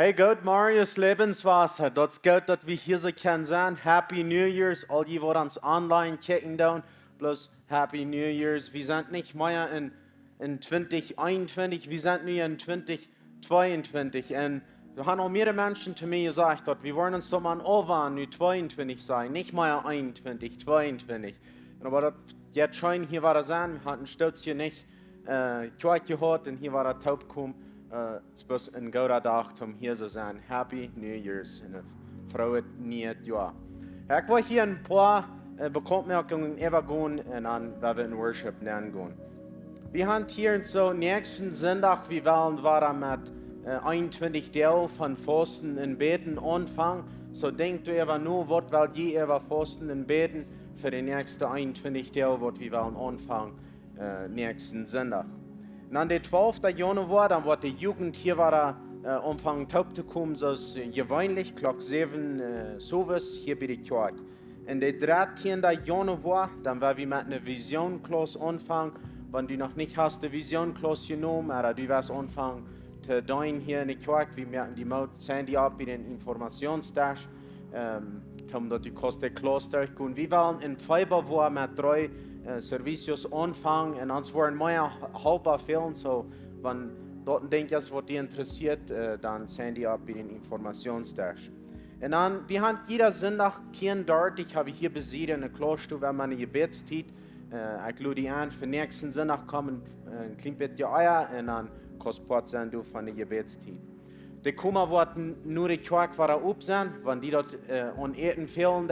Hey, Gott, Marius Lebenswasser. Dat is goed dat we hier zo kunnen zijn. Happy New Year's. All die wat ons online kijken doen. Bloß Happy New Year's. We zijn niet meer in 2021, we zijn nu in 2022. En er haben auch mehrere Menschen zu mir gesagt, dass wir wollen uns doch mal an nu 22 sein, nicht mehr 21, 22. Aber das jetzt schon, hier war das an, wir hatten stolz hier nicht gehört gehört und hier war das taub gekommen. Es ist ein guter Tag, um hier zu sein. Happy New Year's und ein frohes neues Jahr. Ich wollte hier ein paar Bekanntmerkungen übergehen und dann werden wir in Worship gehen. Wir haben hier so nächsten Sonntag, wir wollen mit 21 Teil von Fasten und Beten anfangen. So denkt ihr aber nur, was wollt ihr über Fasten und Beten für die nächsten 21 Teil, was wir wollen anfangen nächsten Sonntag. Und dann der 12. Januar, dann wird die Jugend hier anfangen taub zu kommen, so ist gewöhnlich, Glock 7 sowas hier bei der Kirche. Und der 13. Januar, dann werden wir mit einer Vision-Klasse anfangen. Wenn du noch nicht hast, die Vision-Klasse genommen, oder du wirst anfangen zu dein hier in der Kirche, wir merken die Mode, sehen die ab bei den Informationstasch, dass du kannst die Klasse durchgehen. Wir wollen in Februar mit 3 Servicios anfangen und uns wollen mehr halber fehlen, so wenn dort denkt, was dich interessiert, dann sehen die ab bei den Informationstasch. Und dann, wir haben jeder Sonntag 10 dort, ich habe hier besiedelt in der Kloster, wenn man eine Gebetszeit, ich lade dich an, für nächsten Sonntag kommen ein klein bisschen Eier und dann kannst du sein von der Gebetszeit. Die Kummer wird nur die Kirche auf sein, wenn die dort an Eten fehlen,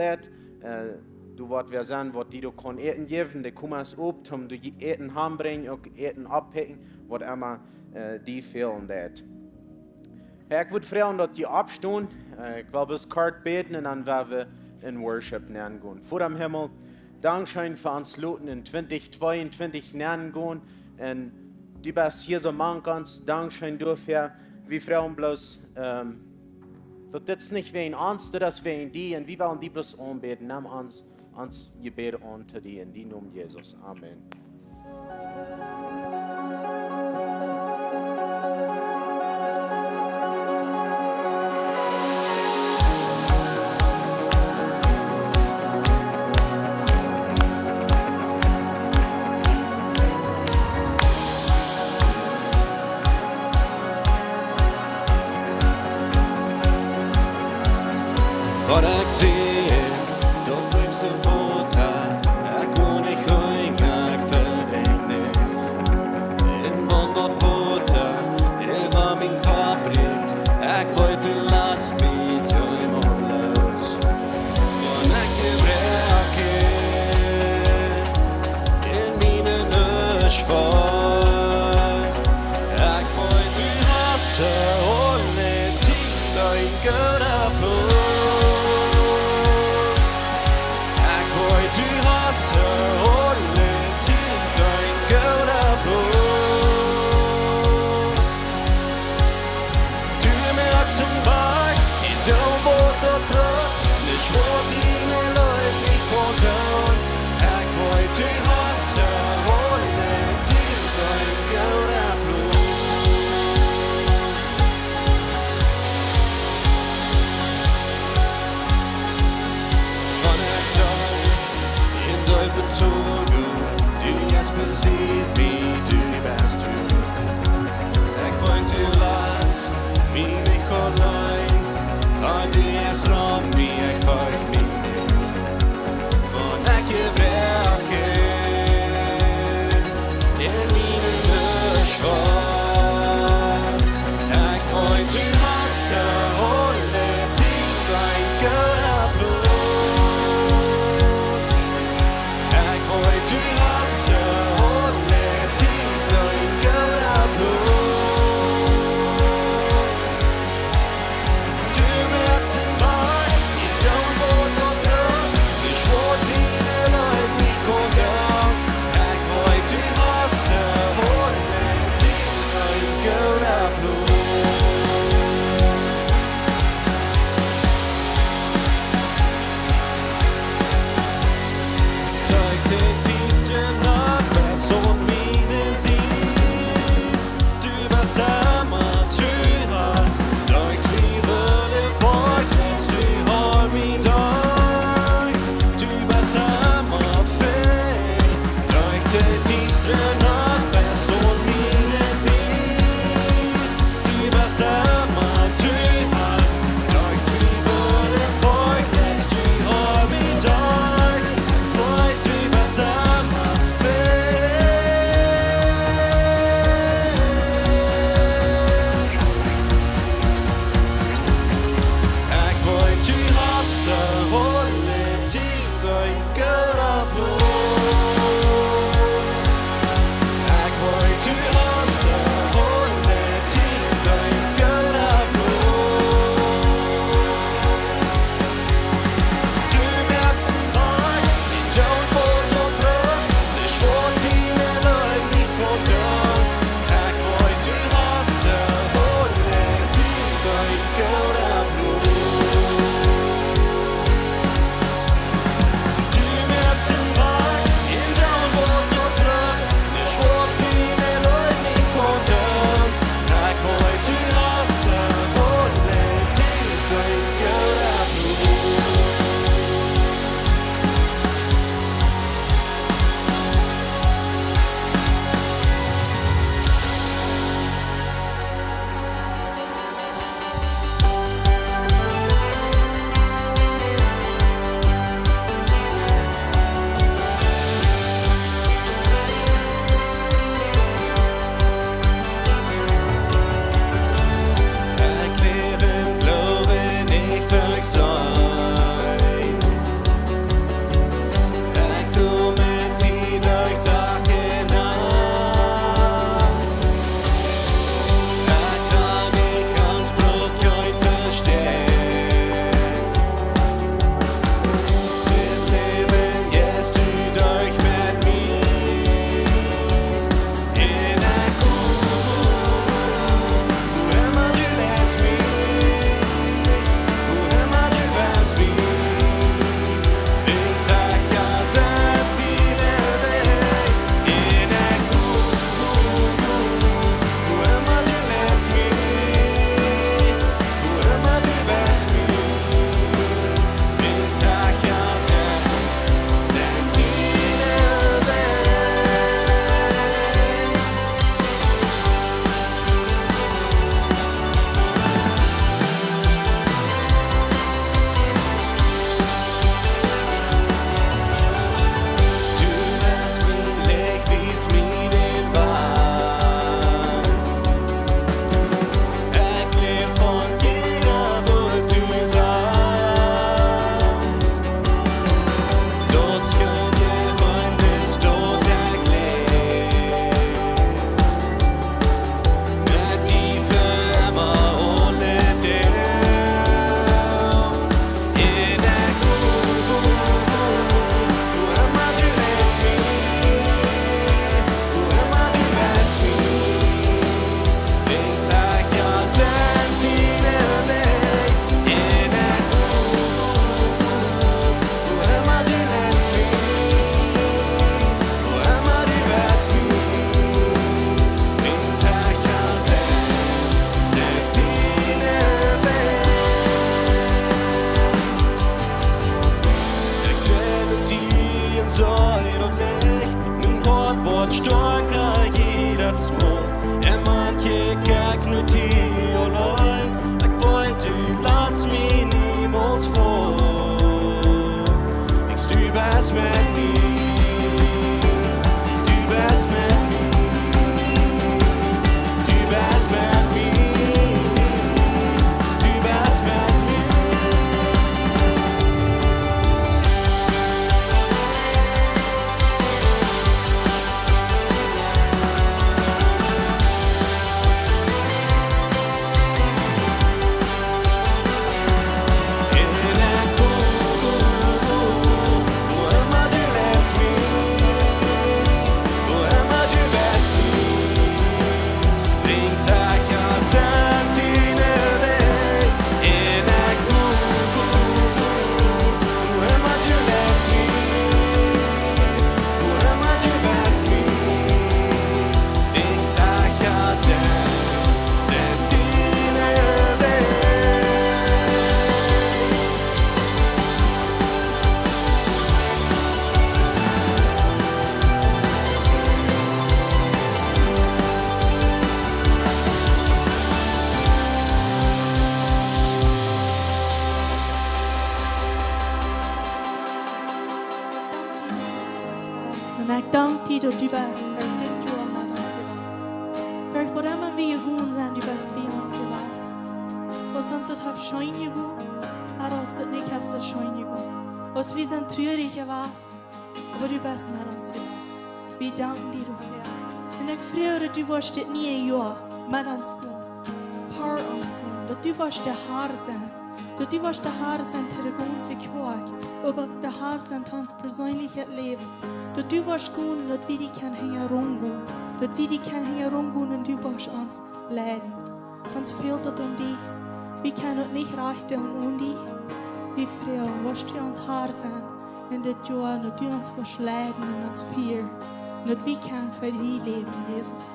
du wirst wer sein, was die du kann Eten geben, die Kummer ist ob, um du Eten heimbringen, auch Eten abpicken, was immer die fehlen. Ich würde fragen, dass die abstehen, ich will bis kurz beten und dann werden wir in Worship gehen. Vor dem Himmel, Dankeschön für uns Leuten in 2022 gehen und du bist hier so manchmal, Dankeschön dafür. Wir fragen bloß, dass das nicht wegen uns, das wegen die und wir wollen die bloß anbeten. Nimm uns Gebet an zu dir in die Namen Jesus. Amen. Wat ik zie, dat blijft de water. Ik woon niet heen, ik verdrink niet. In want dat water, ik waar mijn kop brengt. Ik weet de laatste met jou in mijn lucht. Want ik gebruik in mijn neus voor. Ik weet de haste, alle tijd, een goede bloed. Du hast hållit till din goda blod. Du är med axeln bak i dom vårt och brott. Nu slår dina löj i konton. Här går du hast hållit till din goda blod. Van ett dag Betrogen, du jetzt besiegt mich, du bist du. Ich wollte dir leid, mich nicht allein, aber du erst rum, mich, ich folg mich nicht. Und ich gebrauche in meinen Geschwar. Ich wollte, du hast geholt, dein guter Blut. Du hast hållit till wordt sterker jeder små. En man kikar knuti och löj. Jag vet du lats mig niemals få. Ich du bist med mig. Du bist med mig. Du bist med mig. Du bist med mig. Men ik dank die dat du bist, dat dit jou met ons was. Gott, voor immer wie je goed zijn, du bist bij ons was. Was uns het heeft schijn je goed, maar als het niet heeft zo schijn je goed. Was wir sind traurig was, aber du bist mit uns was. Wir danken dir dafür. Und ich freue dass du wirst dit nie ein Jahr mit uns gehen, vor uns gehen, dass du wirst der Herr sein. Dat du wirst der Herr sein für die ganze Kirche, aber der Herr sein für uns persönliches Leben. Dat du wirst gehen, dass wir die können herumgehen. Dat wir die können herumgehen und du wirst uns leiden. Uns fehlt das dich. Wir können uns nicht reichen ohne dich. Wir freuen, wirst du uns Herr sein in das Jahr, dass du uns wirst leiden und uns führen. Und dass wir können für dich leben, Jesus.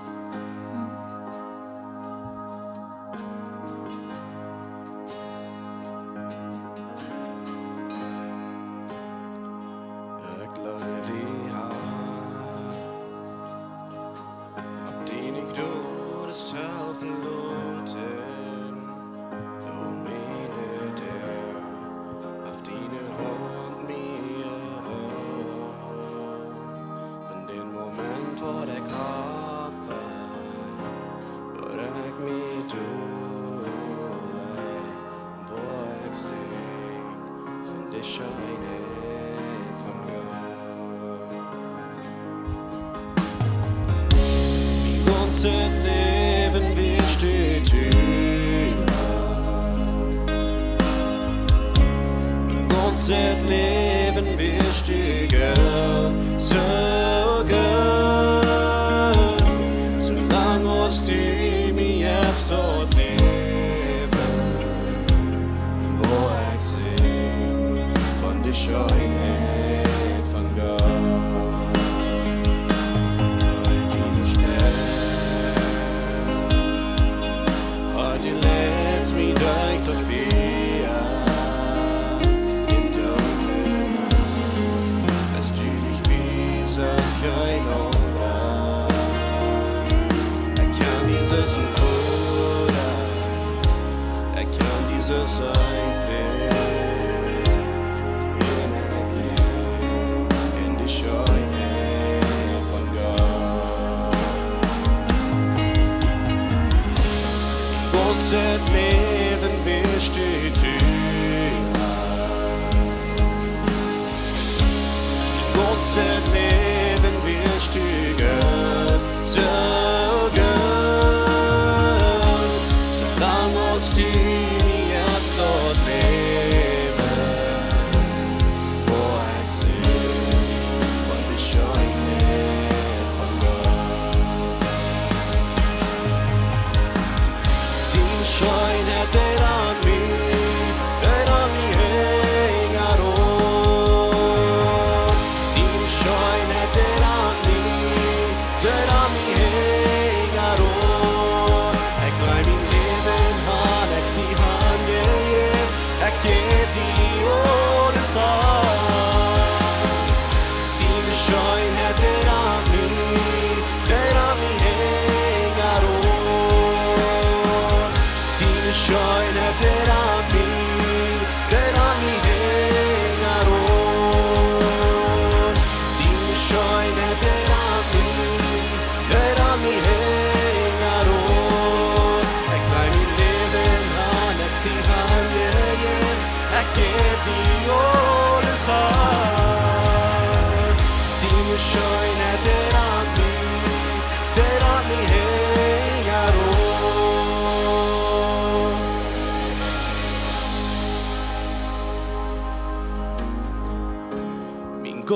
Unser Leben besteht über. Unser Leben besteht so gut. Solange musst du mir jetzt dort leben, wo ich seh von der Schönheit von Gott. Direkt tot via in Dublin. Es du dich bis als kein anderer. Kann dieses Futter, kann dieses Einfried in die Schönheit von Gott. Unser Leben besteht über. Unser Leben besteht so gut. Solange musst du jetzt dort leben, wo ich seh von der Schönheit von Gott. Die Schönheit der an mir hängt an. Die Schönheit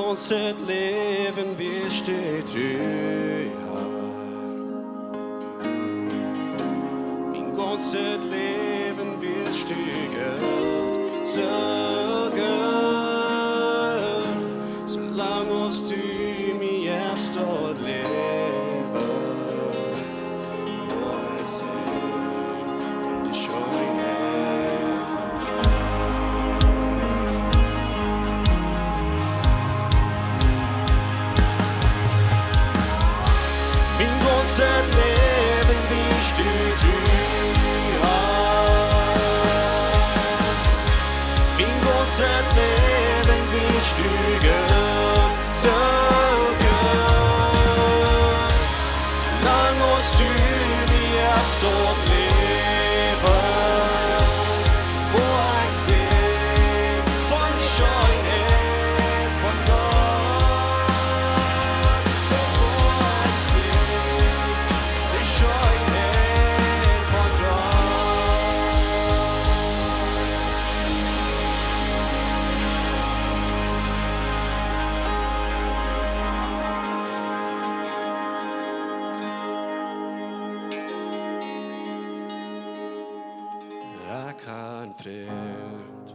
ganzes Leben wirst du treu haben. Mein ganzes Leben wirst du Gott so gut, solange als du mir erst dort leben. Oh, ich sing von der Schönheit Min ganzes Leben wirst du treu haben. Min ganzes Leben wirst du Gott so gut, solange als du mir erst dort leben. Wo ich sing von der Schönheit von Gott. Wo ich sing die Schönheit von Gott. Jag kan fred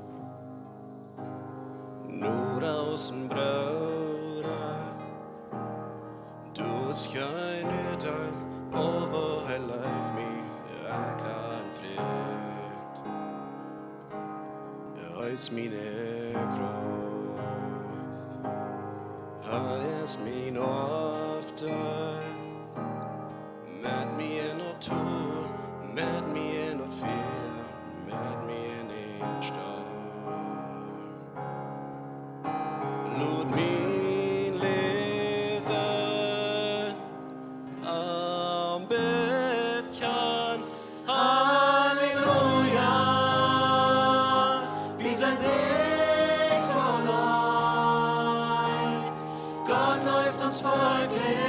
nur aus dem Brauer. Du scheiner dann over her life me. Jag kan fred höjs mine kraft. Höjs min ofta. Med mig är något tål, med mig är något fel, med mig är en stad. Låt min leden ambet kan. Halleluja, vi sind nicht verloren. Gott läuft uns folglich.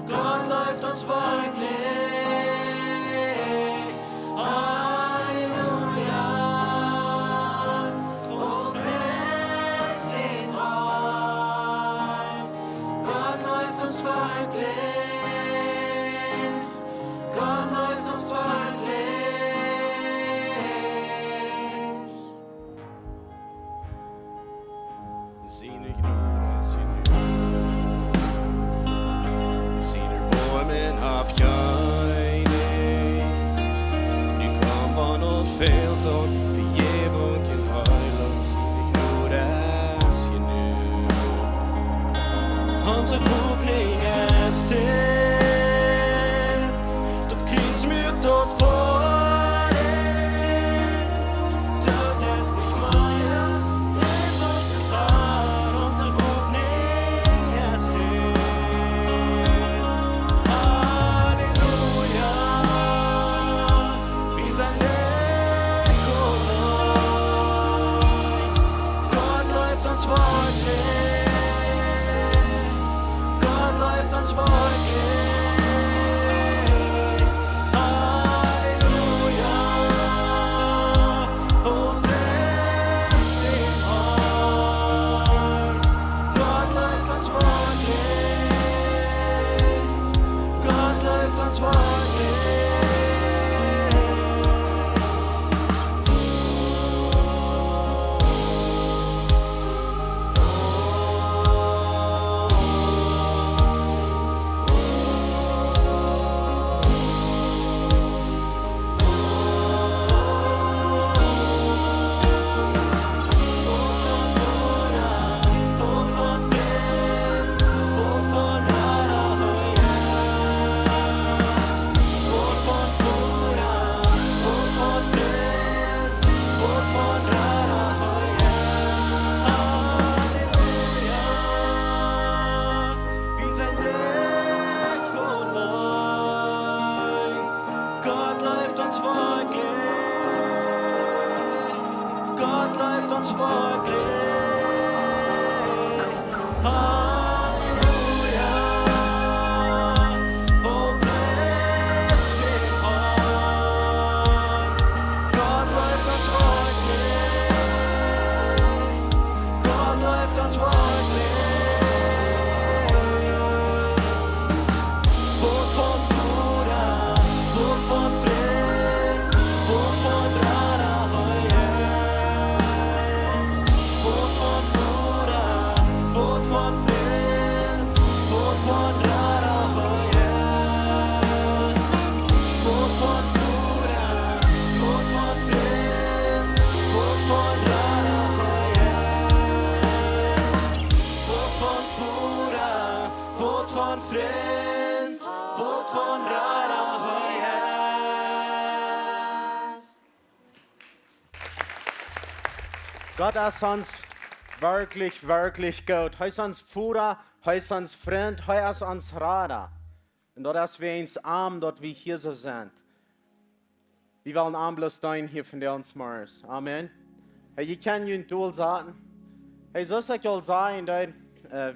Gott läuft uns folglich. Halleluja. Oh, preis den Herrn. Gott läuft uns folglich. Gott läuft uns folglich. Sine gnur, sine Siner Bäumen auf Jäine. Nu kommer något fält och förgävning i heiland. Sine gnur, nu. Hans förkopning är stät. Då kryss mjukt och farligt. Död es nicht meiner. Jesus ist här. Hans förkopning är stät. Halleluja. Vi sind nicht verloren. Gott läuft uns folglich. Gott läuft uns folglich. Halleluja. Oh, preis den Herrn. Gott läuft uns folglich. Gott läuft uns folglich. Vårt från fred, vårt från ära höjas. Vårt från fora, vårt från fred, vårt från ära höjas. Halleluja. Vi sind nicht verloren. Gott läuft uns folglich. Gott läuft uns folglich. Halleluja. Oh, preis den Herrn. Gott läuft uns folglich. Gott bort von Friend, bort von Rara Heuers. Gott ist uns wirklich, wirklich gut. Hij ist uns Fuhrer, hij ist uns Freund, hij ist uns Radar. Und dort ist wir uns arm, dort wir hier so sind. Wir wollen arm bloß dein hier von der uns Mars. Amen. Hey, ich kann Ihnen toll sagen. Hey, so soll ich all sagen,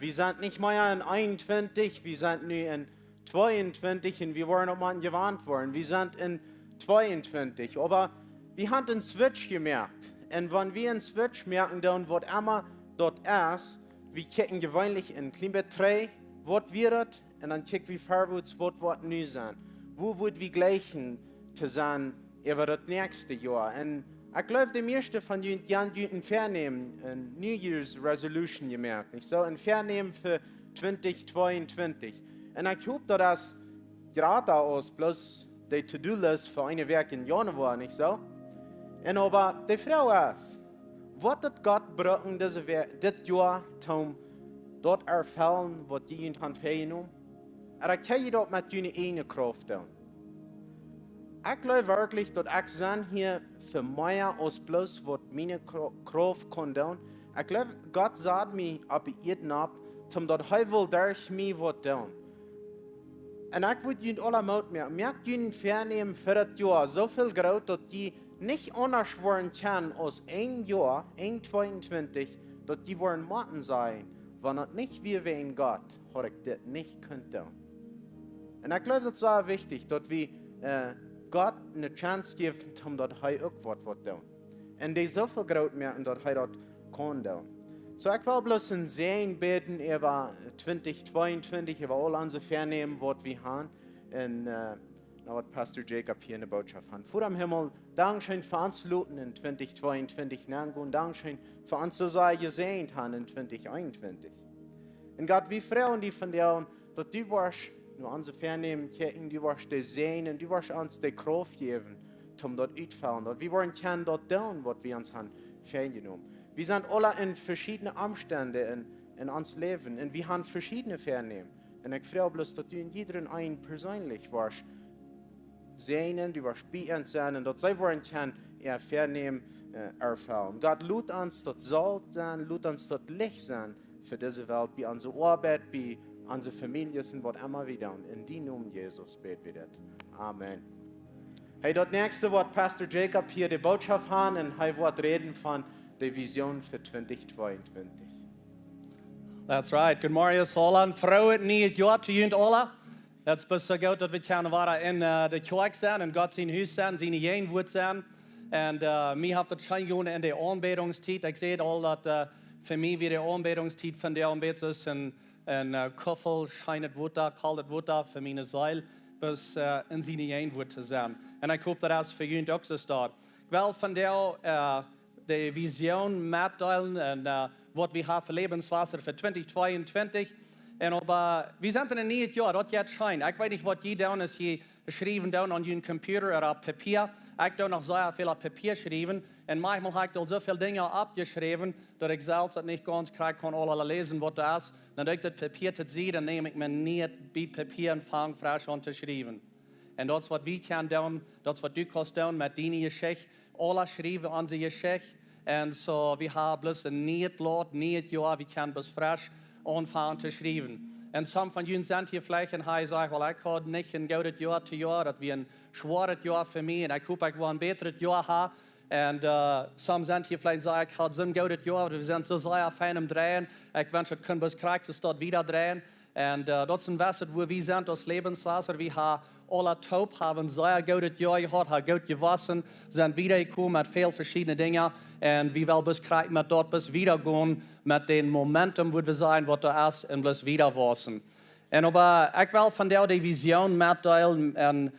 wir sind nicht mehr in 21, wir sind nur in 22 und wir wollen auch mal gewarnt worden. Wir sind in 22, aber wir haben einen Switch gemerkt. Und wenn wir einen Switch merken, dann wird immer dort erst, wir kicken gewöhnlich in Klima 3, was wird, und dann kicken wir vorwärts, was wird neu sein. Wo wird wir gleichen zu sein über das nächste Jahr? Und ich glaube, die meisten von Ihnen haben ein Vernehmen, ein New Year's Resolution gemerkt, nicht so? Ein Vernehmen für 2022. Und ich hoffe, dass das gerade aus bloß die To-Do-List für eine Werk in Januar, nicht so? Und aber die Frau ist, was hat Gott brauchen, das Jahr, um dort erfüllen, was die Ihnen haben vergenommen? Aber kann ich dort mit Ihnen eine Kraft tun? Ich glaube wirklich, dass ich hier für mehr als bloß, was meine Kraft kann tun. Ich glaube, Gott sagt mir ab jeden ab, dass er will durch mich was tun. Und ich würde Ihnen alle Mut merken. Merkt Ihnen vernehmen für das Jahr so viel groß, dass die nicht anders werden kann als ein Jahr, 22, dass die wollen Motten sein, wenn das nicht wir in Gott, hat ich das nicht können tun. Und ich glaube, das ist sehr wichtig, dass wir Gott eine Chance geben, um dass er auch was tun. Und die so viel groß merken, dass er das kann tun. So, ich will bloß ein Sehen beten über 2022, über all unsere Vernehmen, was wir haben. Und was Pastor Jacob hier in der Botschaft hat. Vor dem Himmel, Dankeschön für uns Luten in 2022 und Dankeschön für uns, so sei gesehen haben in 2021. Und Gott, wie Frauen, die von dir, dass du warst, nur unsere Vernehmen kennen, du warst die sehen und du warst uns die Kraft geben, um dort auszufahren. Dass wir wollen können dort tun, was wir uns haben vergenommen. Wir sind alle in verschiedenen Umständen in uns Leben und wir haben verschiedene Vernehmen. Und ich freue bloß, dass du in jedem einen persönlich warst, sehen, du warst bei uns sein und dass sie wollen können, ihr Vernehmen erfüllen. Gott lud uns dort Solt sein, lud uns dort Licht sein für diese Welt, bei unserer Arbeit, bei unsere Familie und was immer wieder. Und in die Namen Jesus beten wir das. Amen. Hey, das nächste wird Pastor Jacob hier die Botschaft haben und er wird reden von der Vision für 2022. That's right. Good morning, Solt. Frohe nieuwe jaar te jullie allen. Het is best zo goed dat we kunnen in de kerk zijn en God zijn huis zijn, zijn één woord zijn. En mij heeft het schijn gewonnen in de aanbedingstijd. Ik zei het al dat voor mij weer de aanbedingstijd van de aanbed is. En koffel schijnt het woord daar, kalt het woord daar voor mijn ziel. Dus in zijn één woord te zijn. En ik hoop dat dat voor jullie ook zo staat. Ik wil van de vision meedelen en wat we hebben voor Lebenswasser voor 2022. En we zijn in een nieuw jaar, dat gaat schijn. Ik weet niet wat je doet als je schrijven doet aan je computer of op papier. Ik doe nog zeer veel op papier schrijven. En manchmal heb ik al zoveel dingen opgeschreven, dat ik zelfs het niet ganz krijg kan alle lezen wat er is. Dan doe ik dat papier te zien, dan neem ik mijn niet bij papier en vang frisch aan te schrijven. En dat is wat we kunnen doen, dat is wat du kannst doen met die geschichte. Alle schrijven onze geschichte. En zo, we hebben dus een nieuw blad, nieuw jaar, we kunnen dus frisch aanvangen te schrijven. En some van jullie zijn hier vielleicht en hij zegt, wel, ik had niet een goed jaar te jaar, dat was een zwaar jaar voor mij en ik hoop ik wel een beter jaar hebben. En some zijn hier vielleicht en zeggen, ik had zo'n goed jaar, we zijn zo zeer fijn om draaien. Ik wens dat kunnen we krijgen, dus dat wieder draaien. En dat is een wedstrijd waar we zijn als Lebenswasser. We hebben alle top, hebben een zeer goed jaar gehad, hebben goed gewassen, zijn wiedergekomen met veel verschillende dingen. En we willen dus krijgen met dat dus wieder gaan met de momentum, waar we zijn, wat er is, en dus wieder wassen. En ik wil van de vision meedelen en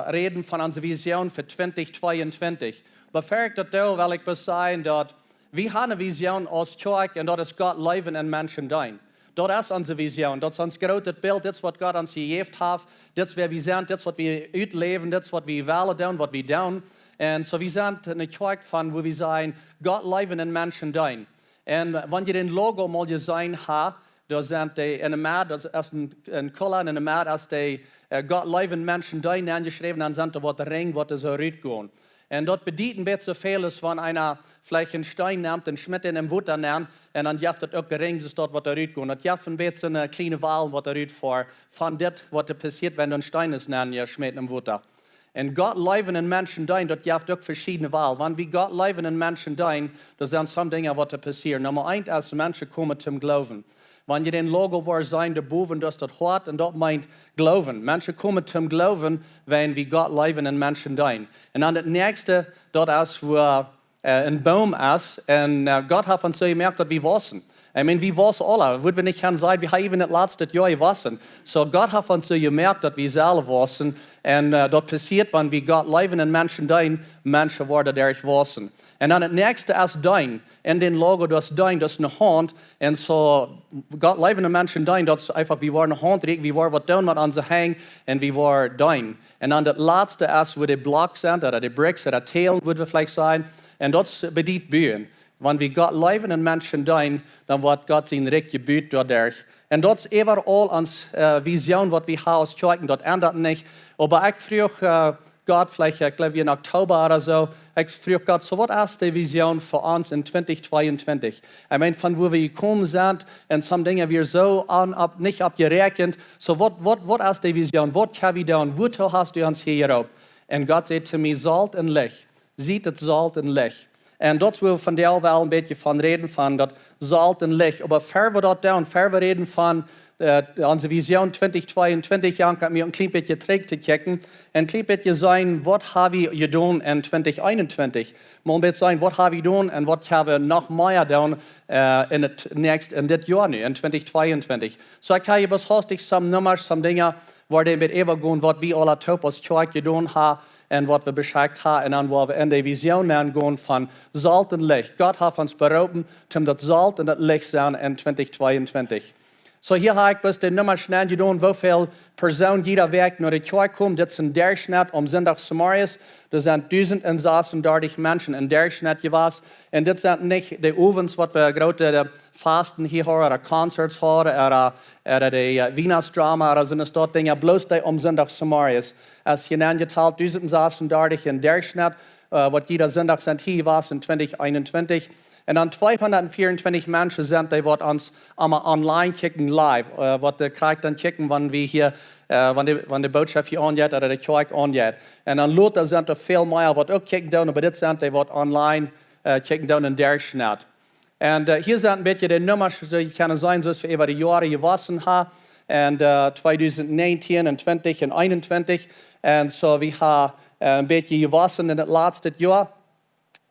reden van onze vision voor 2022. Beperkt dat wil ik dus zeggen dat we hebben een vision als kerk en dat is God leven in mensen zijn. Dat is onze vision, dat is ons grote beeld, dit is wat God ons gegeven heeft, dit is waar we zijn, dit is wat we uitleven, dit is wat we willen doen, wat we doen. En zo we zijn een kerk van waar we zijn, God leven in mensen zijn. En wanneer je een logo mal gezien hebt, da sind die in der Maat, das ist ein Koller in der Maat, als die Gott leben Menschen da hineingeschrieben, dann sind da was der Ring, was so rütgehen. Und dort bedient wird so vieles, wenn einer vielleicht einen Stein nimmt, einen Schmidt in dem Wutter nimmt, und dann jaft das auch gering, ist dort, was da rütgehen. Das jaft ein bisschen eine kleine Wahl, was da rüt vor, von dem, was da passiert, wenn du einen Stein ist, ja, Schmidt im Wutter. Und Gott leben in Menschen dein, dort jaft auch verschiedene Wahl. Wenn wir Gott leben in Menschen dein, da sind some Dinge, was da passieren. Nummer eins, als Menschen kommen zum Glauben. Wenn je den Logo war sein, der Boven, das hört, und das meint Glauben. Menschen kommen zum Glauben, wenn wir Gott leben in Menschen dein. Und dann das nächste, dort ist, wo ein Baum ist, und Gott hat uns so gemerkt, dass wir wissen. Ich meine, wir wissen alle, würden wir nicht sagen, wir haben even das letzte Jahr gewissen. So Gott hat uns so gemerkt, dass wir selber wissen. Und das passiert, wenn wir Gott leben in Menschen dein, Menschen werden dadurch wissen. Und dann das nächste ist dein. In den Logo, das dein, das ist eine Hand. Und so, Gott leben in Menschen dein, das ist einfach, wir waren eine Hand, wir waren was tun mit uns hängen, und wir waren dein. Und dann das letzte ist, wo die Blocks sind, oder die Bricks, oder Teilen, würden wir vielleicht sagen. Und das bedient Bühnen. Wenn wir Gott leben in Menschen dein, dann wird Gott sein Recht gebüht dadurch. Und das ist überall als Vision, was wir haben aus Kirchen, das ändert nicht. Aber ich frage Gott, vielleicht, ich glaube, in Oktober oder so, ich frage Gott, so was ist die Vision für uns in 2022? Ich meine, von wo wir gekommen sind, und some Dinge wir so nicht abgerechnet. So was ist die Vision? Was haben wir da und wozu hast du uns hier gehabt? Und Gott sagt zu mir, Solt und Licht. Sieht das Solt und Licht. Und dort will von der wel ein bisschen von reden, von das Solt und Licht. Aber fair wir dort da und fair wir reden von unsere Vision 2022, Jahren kann mir ein klein bisschen trägt zu checken. Ein klein bisschen sein, was habe ich getan in 2021? Mal ein bisschen sein, was habe ich getan und was habe ich noch mehr getan in das Jahr, in 2022. So ich kann bis heute some Nummern, some Dinge, wo die mit übergehen, was wir alle Topos Zeug getan haben. Und was wir beschreibt haben, und dann, wo wir in die Vision gehen von Solt und Licht. Gott hat uns berufen, um das Solt und das Licht sein in 2022. So hier habe ich bis die Nummer schnell getan, wie viele Personen jeder Weg nach der Kirche kommen. Das sind der Schnitt am Sonntag Samarias. Das sind 1036 Menschen in der Schnitt gewesen. Und das sind nicht die Ovens, was wir gerade Fasten hier haben, oder Concerts haben, oder die Weihnachtsdrama, oder sind es dort Dinge, bloß die am Sonntag Samarias. Als hineingeteilt 1036 in der Schnitt, was jeder Sonntag sind hier war in 2021. Und dann 224 Menschen sind, die uns online kicken live, was die kriegt dann kicken, wenn wir hier, wenn die Botschaft hier angeht oder die Kirche angeht. Und dann Leute sind da viel mehr, was auch kicken down, aber das sind die, was online kicken down in der Schnitt. Und hier sind ein bisschen die Nummern, die können sein, so wir über die Jahre gewassen haben. Und 2019 und 20 und 21. Und so wir haben ein bisschen gewassen in das letzte Jahr.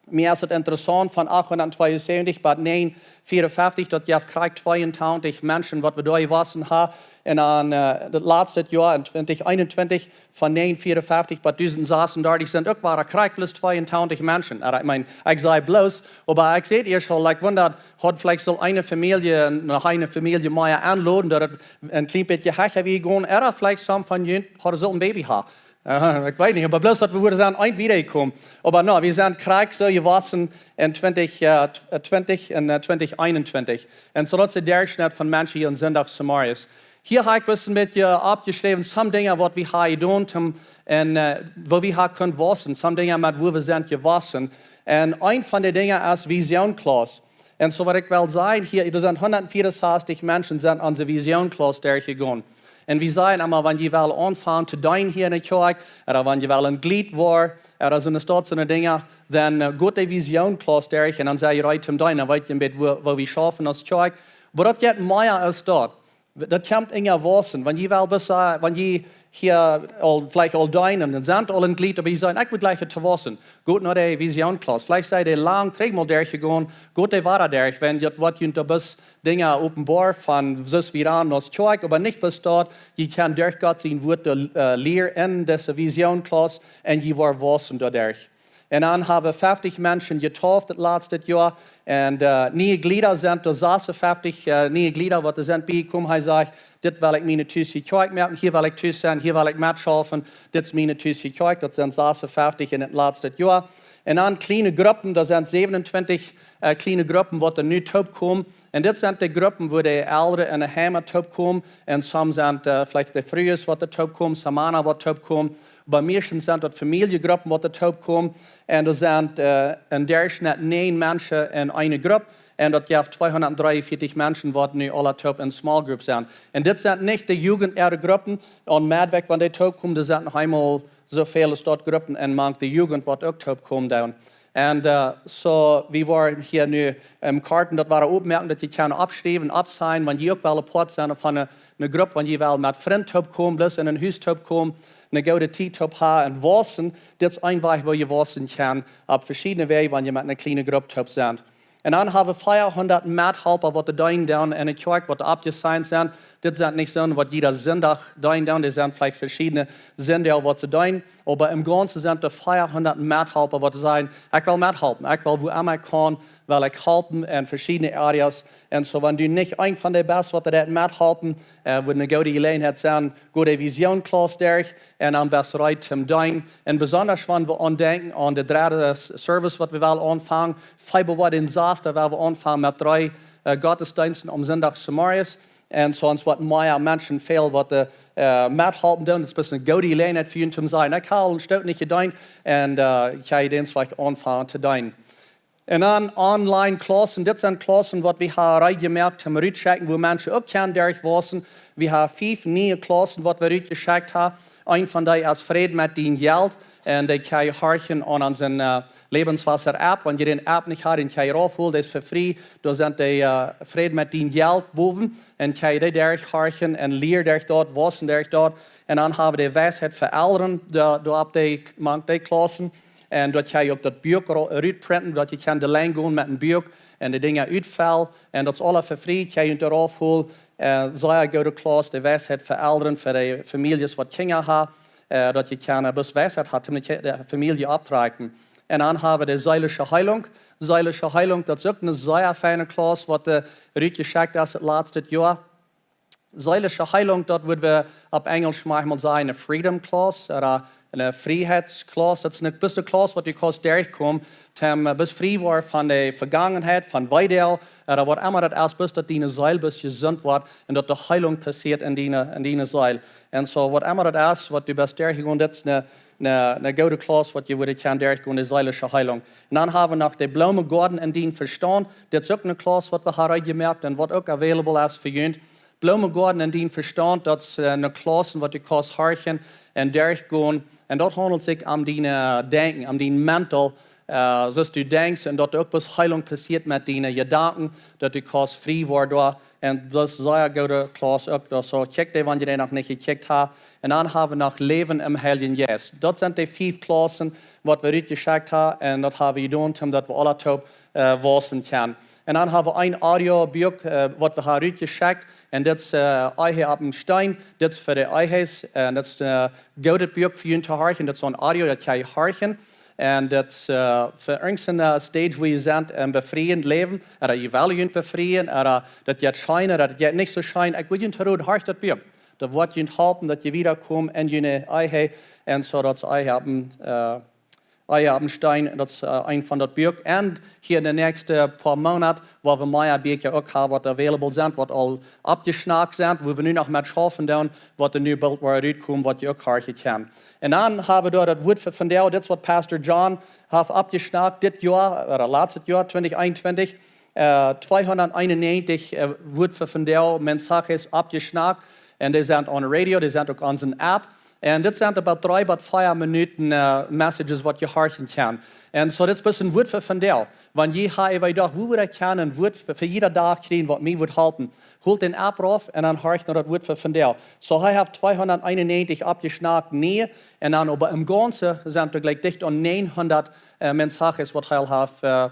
Mir ist es interessant, von 872 bis 954, dort gab es 22 Menschen, was wir da gewassen haben. Und dann das letzte Jahr, in 2021, von 954 bis 1036 sind auch waren Krieg plus 22 Menschen. Ich meine, ich sage bloß, aber ich sehe ihr schon, like, wenn das hat vielleicht so eine Familie mehr anladen, dass ein klein bisschen höher wie gehen, oder vielleicht some von ihnen hat so ein Baby haben. Ich weiß nicht, aber bloß, dass wir sind ein wiedergekommen. Aber no, wir sind Krieg so gewassen in 2020 und 2021. Und so das ist der Schnitt von Menschen hier in Sonntag Samarias. Hier habe ich ein bisschen mit dir abgeschrieben, some Dinge, was wir haben getan, und wo wir haben können wassen, some Dinge, mit wo wir sind gewassen. Und ein von den Dingen ist Vision-Klaus. Und so was ich will sagen, hier, da sind 164 Menschen sind an der Vision-Klaus durchgegangen. Und wir sagen immer, wenn ihr will anfangen zu dienen hier in der Kirche, oder wenn ihr will ein Glied war, oder so eine Dinge, dann geht die Vision klar durch und dann seid ihr rein zum Dienen, dann weißt ihr, wo wir schaffen als Kirche. Aber das geht mehr als dort. Das kommt in ihr Wassen. Wenn ihr hier vielleicht all dienen, dann sind alle ein Glied, aber ihr sagt, ich will gleich zu wassen. Gut nach der Vision klar. Vielleicht seid ihr lang, dreimal durchgegangen, gut der war durch, wenn ihr was ihr bis Dinge offenbar von so wie an als Kirche, aber nicht bis dort, ihr könnt durch Gott sein Wort lehren in dieser Vision klar und ihr war wassen dadurch. Und dann haben wir 50 Menschen getauft das letzte Jahr. Und neue Glieder sind, da saßen 50 neue Glieder, was sind beigekommen. Er sagt, dit wil ik mijn Tuesje Kijk merken, hier wil ik thuis zijn, hier wil ik mitschaffen, dit is mijn Tuesje Kijk, dat zijn 56 in het laatste jaar. En dan kleine groepen, dat zijn 27 kleine groepen wat er nu top komen. En dit zijn de groepen waar de ouderen en de heimen top komen. En soms zijn het vielleicht de vroegers wat er top komen, Samana wat top komen. Bij meesten zijn het familiegroepen wat er top komen. En er zijn in durchschnitt 9 mensen in een groep. En dat geeft 243 mensen wat nu alle top in small group zijn. En dit zijn niet de jugendgroepen. En medweg van die top komen, er zijn nog eenmaal zoveel groepen en mank de jugend wat ook top komt down. En we waren hier nu im karten, dat waren opmerken dat je kan opschrijven, opzijn, want je ook wel een pot zijn van een groep, want je wel met vriend top komen, plus in een huis top komen, een goede tijd top hebben en wassen. Dit is een weg waar je wassen kan op verschillende wijzen, want je met een kleine groep top bent. En dan hebben we 400 methelpen wat er down in het kerk, wat opgesigned zijn. Dit zijn niet zo wat jeder zondag down. Er zijn vielleicht verschillende zendel wat ze doen. Maar im Ganzen zijn er 400 methelpen wat zijn. Ik wil methelpen. Ik wil, wo ik kan, wil ik helpen in verschillende areas. En zo, wenn du niet een van de best wat er methelpen, wordt een goede gelegenheid zijn, goede vision klas durch en dan best rijdt hem doen. En besonders wanneer we aandenken aan de derde service wat we wel aanvangen, Februar in Zaster, waar we aanvangen met 3 gottesdiensten om zondag Samarias. En zoals wat meer mensen veel wat methelpen doen, het is een goede gelegenheid voor je te zijn. Ik heb al een stuk niet gedaan en ik ga je dinsdag aanvangen te doen. En dan online klassen. Dit zijn klassen wat we hebben gemerkt hebben, uitchecken, wo mensen ook kan durchwassen. We hebben 5 nieuwe klassen wat we uitgecheckt hebben. Een van die is vrede met die geld. En die kan je harken aan onze Lebenswasser app. Wanneer je de app niet hebt, dan kan je afholen, dat is voor vrij. Daar zijn die vrede met die geld boven. En kan je die durchharken en leer durch dort, wassen durch dort. En dan hebben we de wijsheid voor ouderen op die klassen. En dat ga je ook dat buik uitprinten, dat je kan de lijn gaan met een buik en de dingen uitvallen. En dat is alles voor vrij, ga je eraf holen. Zij go de klas, de wijsheid voor ouderen, voor de families wat kinderen hebben. Dat je kan best wijsheid hebben om de familie optrekken. En dan hebben we de zeilische heilung. Zeilische heilung, dat is ook een zeer fijne klas wat uitgecheckt is het laatste jaar. Zeilische heilung, dat worden we op Engels manchmal zeggen, een freedom class, een vrijheidsklasse. Dat is een beste klas wat je kan durchkomen, om best vrij worden van de vergangenheid, van weidel. Wat immer dat is, dat die zeil best gezond wordt en dat de heilung passiert in die zeil. En zo, wat immer dat is, wat je best durchkomt, dat is een goede klas wat je kan durchkomen, de zeilische heilung. En dan hebben we nog de blauwe gordel in die verstaan. Dat is ook een klas wat we hebben gemerkt en wat ook available is voor jullie. Blauwe gordel in die verstaan, dat is een klas wat je kan harken en durchgaan. En dat handelt zich om die denken, om die mental. Zoals du denkt en dat er ook pas heilung passiert met die gedanken, dat je kan vrij worden. En dat is een goede klas ook. Dus check die wanneer je nog niet gecheckt hebt. En dan hebben we nog leven im Heiligen Geest. Dat zijn de 5 klassen wat we uitgecheckt hebben. En dat hebben we gedaan, omdat we alle top wassen kunnen. En dan hebben we een audioboek wat we hebben uitgecheckt. En dat is eigen op een steen. Dat is voor de eigens. En dat is een goede boek voor je te harken. Dat is een audio dat kan je harken. En dat is voor een stage waar je bent in bevriend leven. En dat je wel je bevrijen. En dat je het schijnen, dat je niet zo schijnt. Ik wil je te hard dat boek. Dat wordt je helpen dat je wiederkomt in je eigen. En zo dat is eigen op een steen. Dat is een van dat boek. En hier de nächste paar maanden, waar we meer boeken ook hebben wat available zijn, wat al opgesnakt zijn, waar we nu nog met schaffen doen, wat er nu beeld waar uitkomt, wat je ook hartje kan. En dan hebben we door dat woord van vandaag, dit is wat Pastor John heeft opgesnakt dit jaar, laatste jaar, 2021. 291 woord van vandaag, mensages opgesnakt. En die zijn op de radio, die zijn ook op onze app. En dit zijn about 3 tot 4 minuten messages wat je harten kan. En zo dit is een woord voor vandaag. Want je gaat even dacht, hoe ik kan een woord voor iedere dag krijgen wat mij moet helpen. Holt den app af en dan hart naar dat woord voor vandaag. Zo hij heeft 291 opgesnakt neer. En dan op im Ganzen zijn er gelijk dicht aan 900 mensages wat hij heeft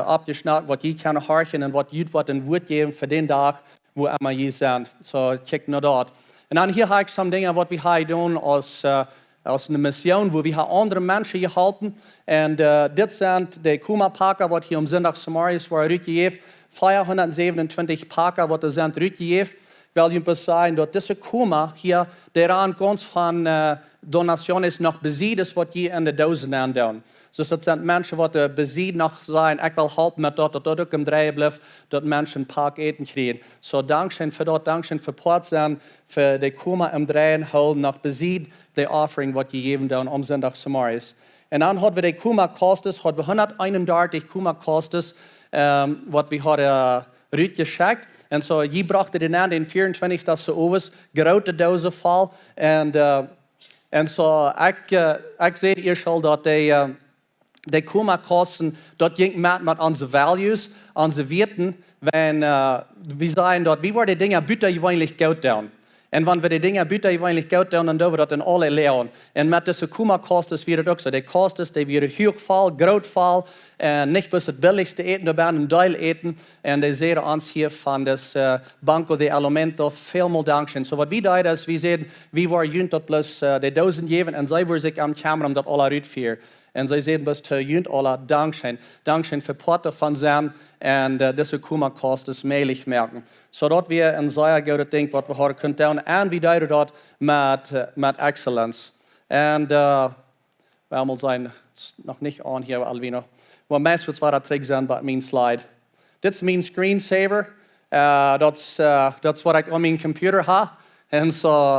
opgesnakt. Wat je kan harten en wat je wat een woord geven voor den dag wo immer je zijn. Zo check naar dat. En dan hier heb ik some dingen wat we gaan doen als een mission, waar we andere mensen geholpen. En dit zijn de Kuma-pakken wat hier om zondag Samarias waar uitgegeven. 427 pakken wat er zijn uitgegeven. weil ich sagen, dass diese Kuma hier, daran ganz von Donationen noch besieht ist, was je in der Dosen andauern. Dus dat zijn mensen die bezien nog zijn. Ik wil helpen met dat ook im Drehen blijft, dat mensen een pak eten krijgen. So dankzij voor dat, dankzij voor port zijn, voor de Kuma im Drehen houden nog bezien, de offering wat je geven doen om zondag Samaris. En dan hadden we de Kuma kostes, hadden we 131 Kuma kostes, wat we hadden uitgecheckt. En zo, je bracht het in aan den 24 dat ze overs, grote dozen val. En zo, ik zei eerst al dat de Kuma-kosten, dat ging met onze values, onze weten. We zeggen dat we worden dingen buiten gewöhnlich Geld doen. En wanneer we die dingen buiten gewöhnlich Geld doen, dan doen we dat in alle leeuwen. En met deze Kuma-kosten is het ook zo. De kosten die weer hoog vallen, groot vallen. En niet bis het billigste eten, daar ben een deel eten. En die zeggen ons hier van dus Banco de Alimento veel dankzij. So wat we doen is, we zeggen, we worden junt dat plus de 1000 geven. En zij worden zich aan het kamer om dat alle uitvoeren. En zij zeggen bis te junt alle dankzij. Dankzij voor porten van zijn. En deze Kuma-kosten meilig merken. Zodat we een zeer goede ding wat we hadden kunnen doen. En we doen dat met excellence. En we moeten zijn, het is nog niet aan hier, Alvino. Maar meestal waar dat terug zijn bij mijn slide. Dit is mijn screensaver. Dat is wat ik op mijn computer heb. En zo,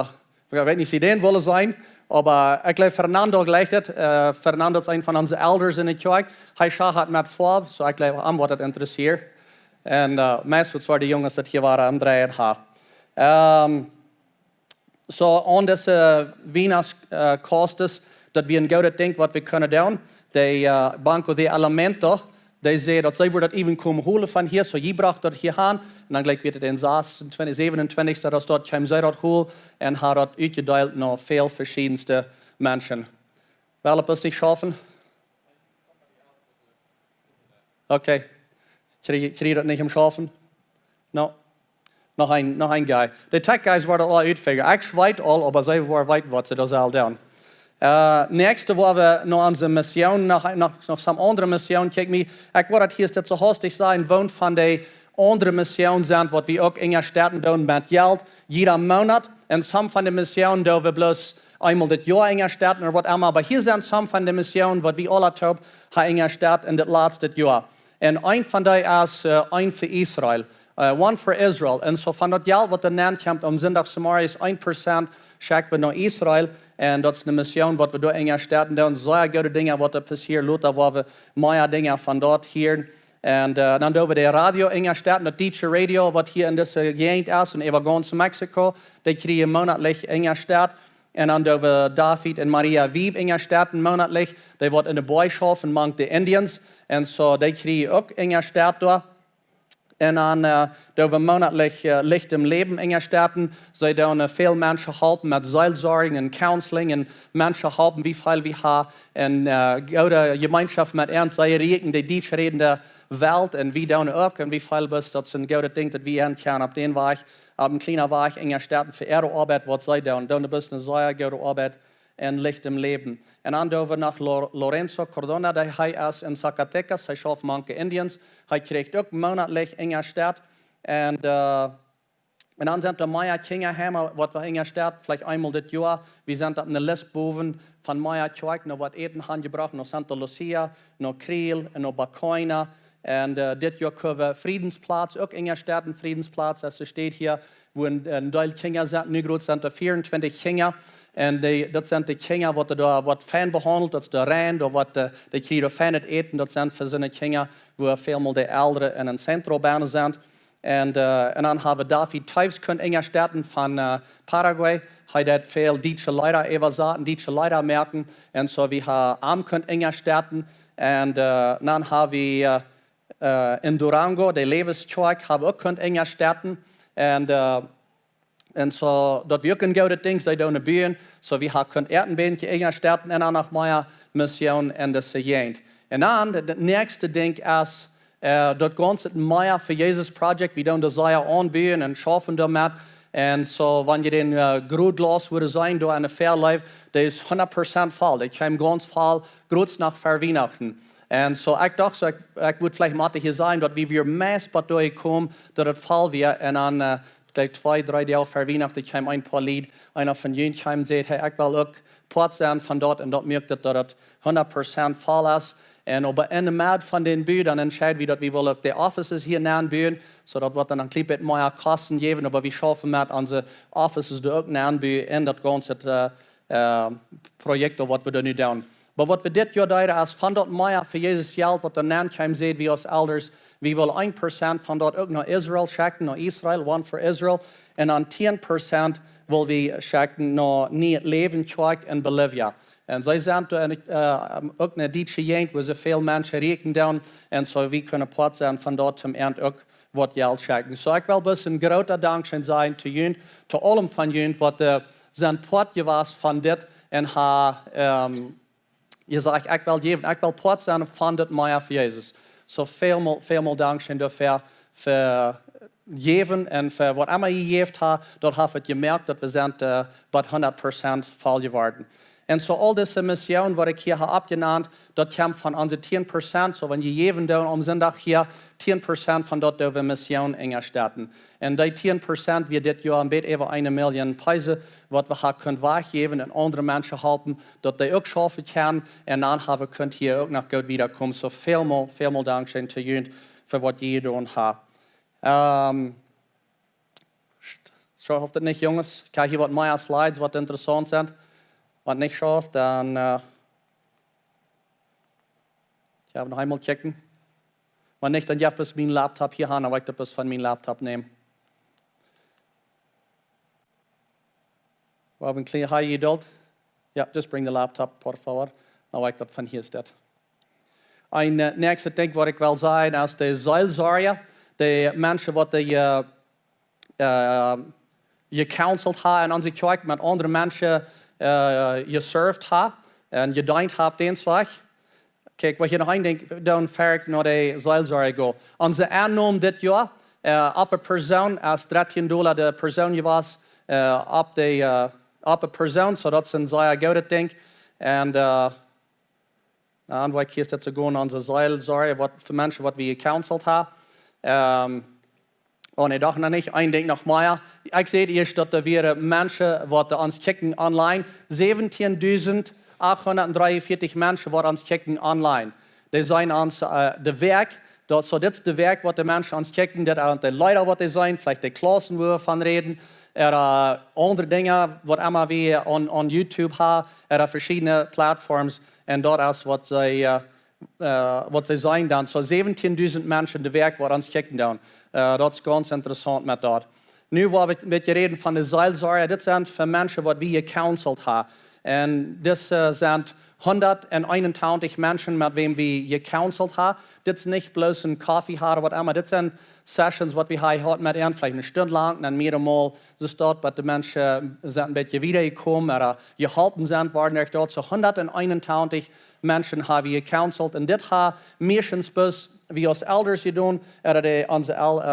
ik weet niet of die willen zijn. Maar ik geloof Fernando gleich het. Fernando is een van onze elders in de kerk. Hij schaat met 5, so ik geloof aan wat het interesseert. En meestal waren de jongens dat hier waren aan het draaien. So aan deze Weihnachtskosten, dat we een goede ding wat we kunnen doen. De Banco de Alimento, die zei dat zij dat even komen holen van hier. So je bracht dat hier aan. En dan gelijk weet het in 27 dat dat kwam zij dat holen. En had dat uitgedeeld naar veel verschillende mensen. Wel het niet schaffen? Oké. Krijg je dat niet om schaffen? No. Nog een guy. De tech guys worden al uitfiguren. Ik weet al, maar zij waren weten wat ze dat al doen. Nächste waar we naar onze mission, nog zo'n andere mission kijken. Ik wil dat hier dat zo hastig zijn, woont van de andere mission zijn, wat we ook in je steden doen met geld, jeder maand. En sommige van de missionen doen we bloos eenmaal dit jaar in je steden, of wat allemaal. Maar hier zijn sommige van de missionen, wat we alle top hebben in je steden in het laatste jaar. En een van die is een voor Israël. One for Israel. En zo van dat geld wat er naam komt om zondag Samaris 1% schicken we naar Israël. En dat is de mission wat we door in je steden doen. Zeer goede dingen wat er passiert, Luther, waar we mooie dingen van dort hier. En dan doen we de radio in je steden, de teacher radio wat hier in deze gegend is, in Evagons, Mexico. Die krijgen maandelijk in je stad. En dan doen we David en Maria Wieb in je steden maandelijk. Die wordt in de boyschof en mangt de Indians. En zo die krijgen ook in je stad door. En dan doen we maandelijk Licht im Leben in je steden. Zij doen veel mensen helpen met seelzorg en counseling. En mensen helpen wie veel we hebben. En goede gemeenschap met ons. Zij rekenen de Duits redende Welt. En we doen ook. En wie veel best. Dat is een goede ding dat we aan kunnen op den weg. Op een kleine weg in je steden voor ihre arbeid wat zij doen. Doen best een zeer goede arbeid. En Licht im Leben. En dan doen we naar Lorenzo Cordona, hij is in Zacatecas, hij schafft manche Indians. Hij krijgt ook maandelijk in je stad. En dan zijn er meer kinderen wat we in je stad, vielleicht eenmaal dit jaar. We zijn op een lijst boven van meer kerk, naar wat eten gaan gebracht, naar Santa Lucia, naar Kriel en naar Bacoina. En dit jaar kunnen we Friedensplaats, ook in je stad een Friedensplaats, als er staat hier, wo een deel kinderen zijn, nu groot zijn er 24 kinderen. En dat zijn de kinderen wat er wat fijn behandeld, dat is de Rijn, wat de kinderen fijn het eten, dat zijn voor zijn kinderen, waar veel de ouderen en een centro bijna zijn. En dan hebben we David Tijfs in je steden van Paraguay. Hij deed veel Duitse leider even zaten, Duitse leider merken. En zo we hebben arm in je steden. En dan hebben we in Durango, de Levenskerk, hebben we ook in je steden. En zo, dat we ook een goede ding zijn doen buien. Zo we kunnen een beetje in je steden en dan nog meer mission en de segent. En dan, het nächste ding is, dat ganze meer voor Jezus project. We doen de zeer aanbieden en schaffen daarmee. En zo, wanneer je den groot los willen zijn door een verleef, dat is 100% vol. Dat komt ganz vol, groot nog voor Weihnachten. En zo, ik dacht, ik moet vielleicht mal hier zijn, dat we weer meest bij komen, dat het vol weer. En dan gleich 2, 3 Tage vor Weihnachten, ich habe ein paar Lied, einer von jenen sagt, hey, ich will auch Port sein von dort und dort merkt, dass das 100% Fall ist. Und aber in der Mitte von den Bühnen, dann entscheiden wir, dass wir wollen die Offices hier nähen bühen, so das wird dann ein klein bisschen mehr Kosten geben, aber wir schaffen mit unsere Offices da auch nähen bühen in das ganze Projekt, was wir da nicht tun. Aber was wir dit Jahr tun, ist von dort mehr für Jesus Geld, was der Nanheim sieht, wie als Elders, wir wollen 1% von dort auch nach Israel schicken, nach Israel, one for Israel, und dann 10% wollen wir schicken nach Leben in Bolivia. Und sie sind auch eine deutsche Gegend, wo sie viele Menschen riechen down, und so wir können Part sein von dort zum Ende auch was Geld schicken. So ich will ein bisschen großer Dankeschön sein zu Ihnen, zu allem von Ihnen, was sind Part gewesen von dit, und ihr sagt, ich will geben, ich will Part sein von dit mehr für Jesus. So vielmal Dankeschön dafür, für geben und für was immer ihr gegeben habt, dort habt ihr gemerkt, dass wir sind bei 100% voll geworden. Und so all diese Missionen, die ich hier habe abgenannt, das kommt von unseren 10%. So wenn ihr jeden Tag am Sonntag hier 10% von dort dürfen Missionen engerstatten. Und die 10% wir das Jahr ein bisschen über 1 Million Preise, was wir haben können weggeben und andere Menschen helfen, dass die auch schaffen können. Und dann haben wir könnt hier auch nach Gott wiederkommen. So vielmal Dankeschön zu Ihnen für was ihr getan habt. Ich hoffe das nicht, Jungs. Ich habe hier was mehr Slides, was interessant sind. Was nicht schafft, dann ich habe noch einmal checken. Wenn nicht, dann darf ich meinen Laptop hier haben, aber ich darf es von meinem Laptop nehmen. Wir haben ein kleines High Geduld. Ja, just bring the laptop, por favor. Aber ich darf von hier ist das. Ein nächster Ding, was ich will sagen, ist die Seelsorge. Die Menschen, die gecounselt haben und sich mit anderen Menschen geserved habt und gedient habt den Zweig. Kijk, wat je nog één denkt, dan vergt naar de Seelsorge go. Onze aanname dit jaar, op een persoon, als $13 de persoon je was, op een persoon, zodat ze een zeer goede ding. En dan wat kiest dat ze gewoon onze Seelsorge, wat voor mensen wat we gecounselt hebben. Und ich dachte noch nicht, ein Ding noch mehr. Ich sehe eerst dat wir Menschen, die uns checken online, 17.843 Menschen, die uns checken online. Die sind uns das Werk, so das ist das Werk, was die Menschen uns checken, das sind die Leute, die sind, vielleicht die Klassen, wo wir von reden, andere Dinge, was immer wir on YouTube haben, verschiedene Plattformen, und dort ist, was sie sein dann. So 17.000 Menschen, das Werk, was uns checken dann. Dat is ganz interessant met dat. Nu waar we met je reden van de Seelsorge, dit zijn voor mensen wat we gecounselt hebben. En dit zijn 121 mensen met wem we gecounselt hebben. Dit is niet bloos een koffie hebben, wat immer. Dit zijn sessions wat we gehad met hen, vielleicht een stunde lang, dan meermaal. Zo staat, dat de mensen zijn een beetje wiedergekomen, geholpen zijn worden. Er dort so 121 mensen hebben we gecounselt. En dit hebben meestens bus wie als elders gedaan,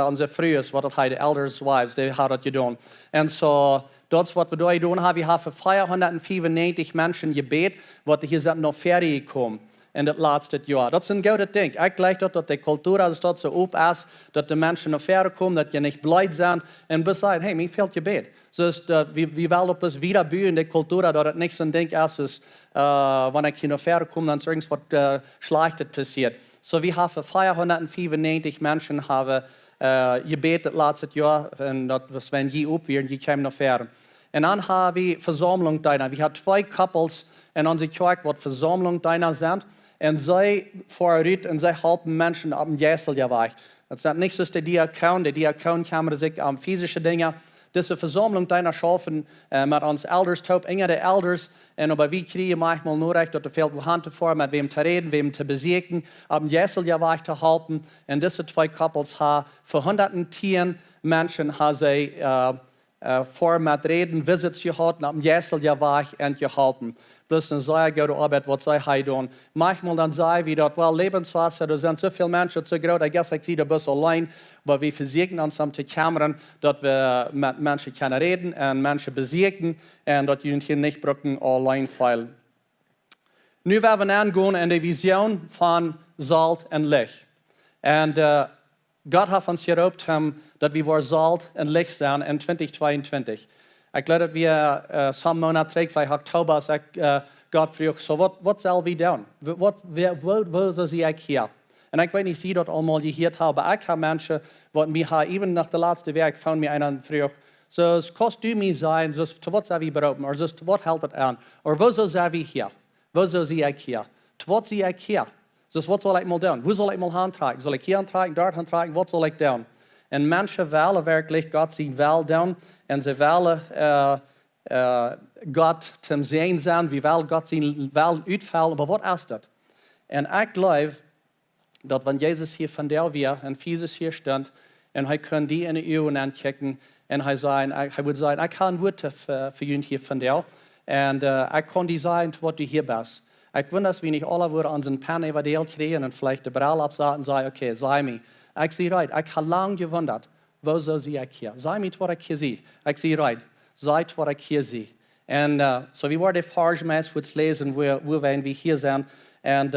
onze vrouwen, wat het de elders wives, die hebben dat gedaan. En zo, dat is wat we daar gedaan hebben. We hebben 495 mensen gebed, wat hier zijn nog verder gekomen in het laatste jaar. Dat is een goede ding. Ik geloof dat de cultuur als dat zo open is, dat de mensen nog verder komen, dat je niet blij bent en besluit, hey, mij fehlt gebed. Dus we willen op ons weer bouwen in de cultuur, dat het niet zo'n ding is, wanneer ik hier nog verder kom, dan is er iets wat Schlechtes passiert. So we hebben 495 mensen hebben gebed het laatste jaar en dat was wenn je op weer en je kwam nog verder. En dan hebben we verzameling daarna. We hebben 2 couples in onze kerk wat verzameling daarna zijn. En zij vooruit en zij helpen mensen op een Jeseljaarweg. Dat zijn niet zoals de diakoon komen zich aan fysische dingen. Deze verzameling daarna schaffen met ons elders, top enger de elders. En aber wie kriegen manchmal nur recht, dass fehlt Hand vor, mit wem zu reden, wem zu besiegen, am Jesseljahrweg zu halten. Und diese 2 Couples haben für 110 Menschen haben sie vor mit reden, Visits gehalten, am Jesseljahrweg und gehalten. Bloß eine sehr gute Arbeit, was sie hier tun. Manchmal dann sagen wir dort, well, Lebenswasser, da sind so viele Menschen zu groß, ich guess ich sehe da bloß allein, aber wir versuchen uns am Kameran, dass wir mit Menschen können reden und Menschen besiegen und dass wir hier nicht brücken allein fallen. Nu werden wir angehen in die Vision von Solt und Licht. Und Gott hat uns geroept, dass wir Salz und Licht sind in 2022. Ich glaube, dass wir some Monat terug, vielleicht Oktober, Gott vroeg, so wat zal we doen? Wo zie ik hier? En ik weet niet, zie dat allemaal gehört haben, aber ich habe Menschen, die mir even nach der letzten Werk von mir einen vroeg, so kannst du mir sein, so zu was sind wir berufen, oder so zu was hält das an? Oder wo sind wir hier? Wo zie ich hier? Zu was zie ich hier? So was soll ich mal tun? Wo soll ich mal handtragen? Soll ich hier handtragen, dort handtragen? Was soll ich tun? Und Menschen wollen wirklich Gott sehen wel tun, und sie wollen Gott zum Sehen sein, wie wel Gott sehen wel uitvallen, aber was ist das? Und ich glaube, dass wenn Jesus hier von der wir und Jesus hier stand, und er kann die in die Augen ankicken, und er würde sagen, ich kann Worte für ihn hier von der, und ich kann die sagen, was du hier bist. Ich wünsche, dass wir nicht alle würden an seinen Pen evangel kriegen und vielleicht die Brille absagen und sagen, okay, sei mir. Ich sehe rein, ich habe lange gewundert, wo so sehe ich hier? Sei mir, was ich hier sehe. Ich sehe rein, seid, was ich hier sehe. Und so wie wir die Fargemeis für das Lesen, wo wir hier sind, und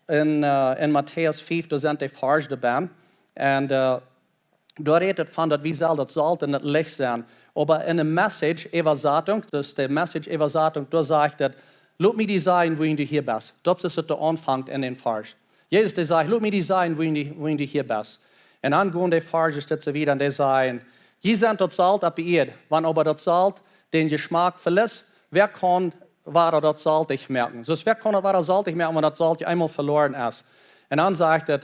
in Matthäus 5, da sind die Farge dabei. Und da redet von, dass wir soll das Salz und das Licht sein. Aber in der Message-Evasatung, das ist die Message-Evasatung, da sagt er, lass mich die sagen, wo du hier bist. Das ist der Anfang in den Farge. Jesus, der sagt, lass mich die sagen, wo du hier bist. Und dann gehen die Farge steht so wieder und die sagen, je sind das Salz auf der Erde. Wenn aber das Salz den Geschmack verlässt, wer kann wahre das Salz nicht merken? So, wer kann wahre Salz nicht merken, wenn das Salz einmal verloren ist? Und dann sagt er,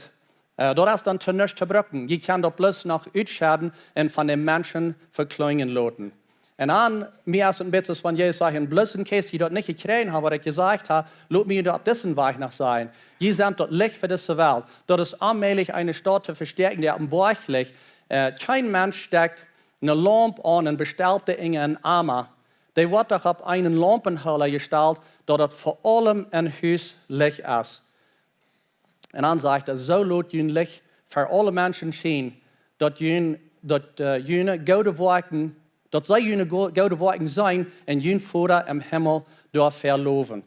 dort ist dann zu nichts zu brücken. Je kann das bloß noch ausscheiden und von den Menschen verklingen lassen. Und dann, mir ist ein bisschen von Jesus sagen, bloß in case ihr das nicht gekriegt habt, was ich gesagt habe, lasst mir das auf diesen Weg noch sein. Je sind das Licht für diese Welt. Dort ist allmählich eine Stadt zu verstärken, die am Berg liegt. Kein Mensch steckt eine Lampe an und bestellt die in einen Armer. Die wird doch auf einen Lampenhüller gestellt, dass das vor allem ein Haus Licht ist. Und dann sagt er, so lässt ihr Licht für alle Menschen scheinen, dass jene gute Worte, dass sie jene gute Worte sein und jene Vater im Himmel dort verloben.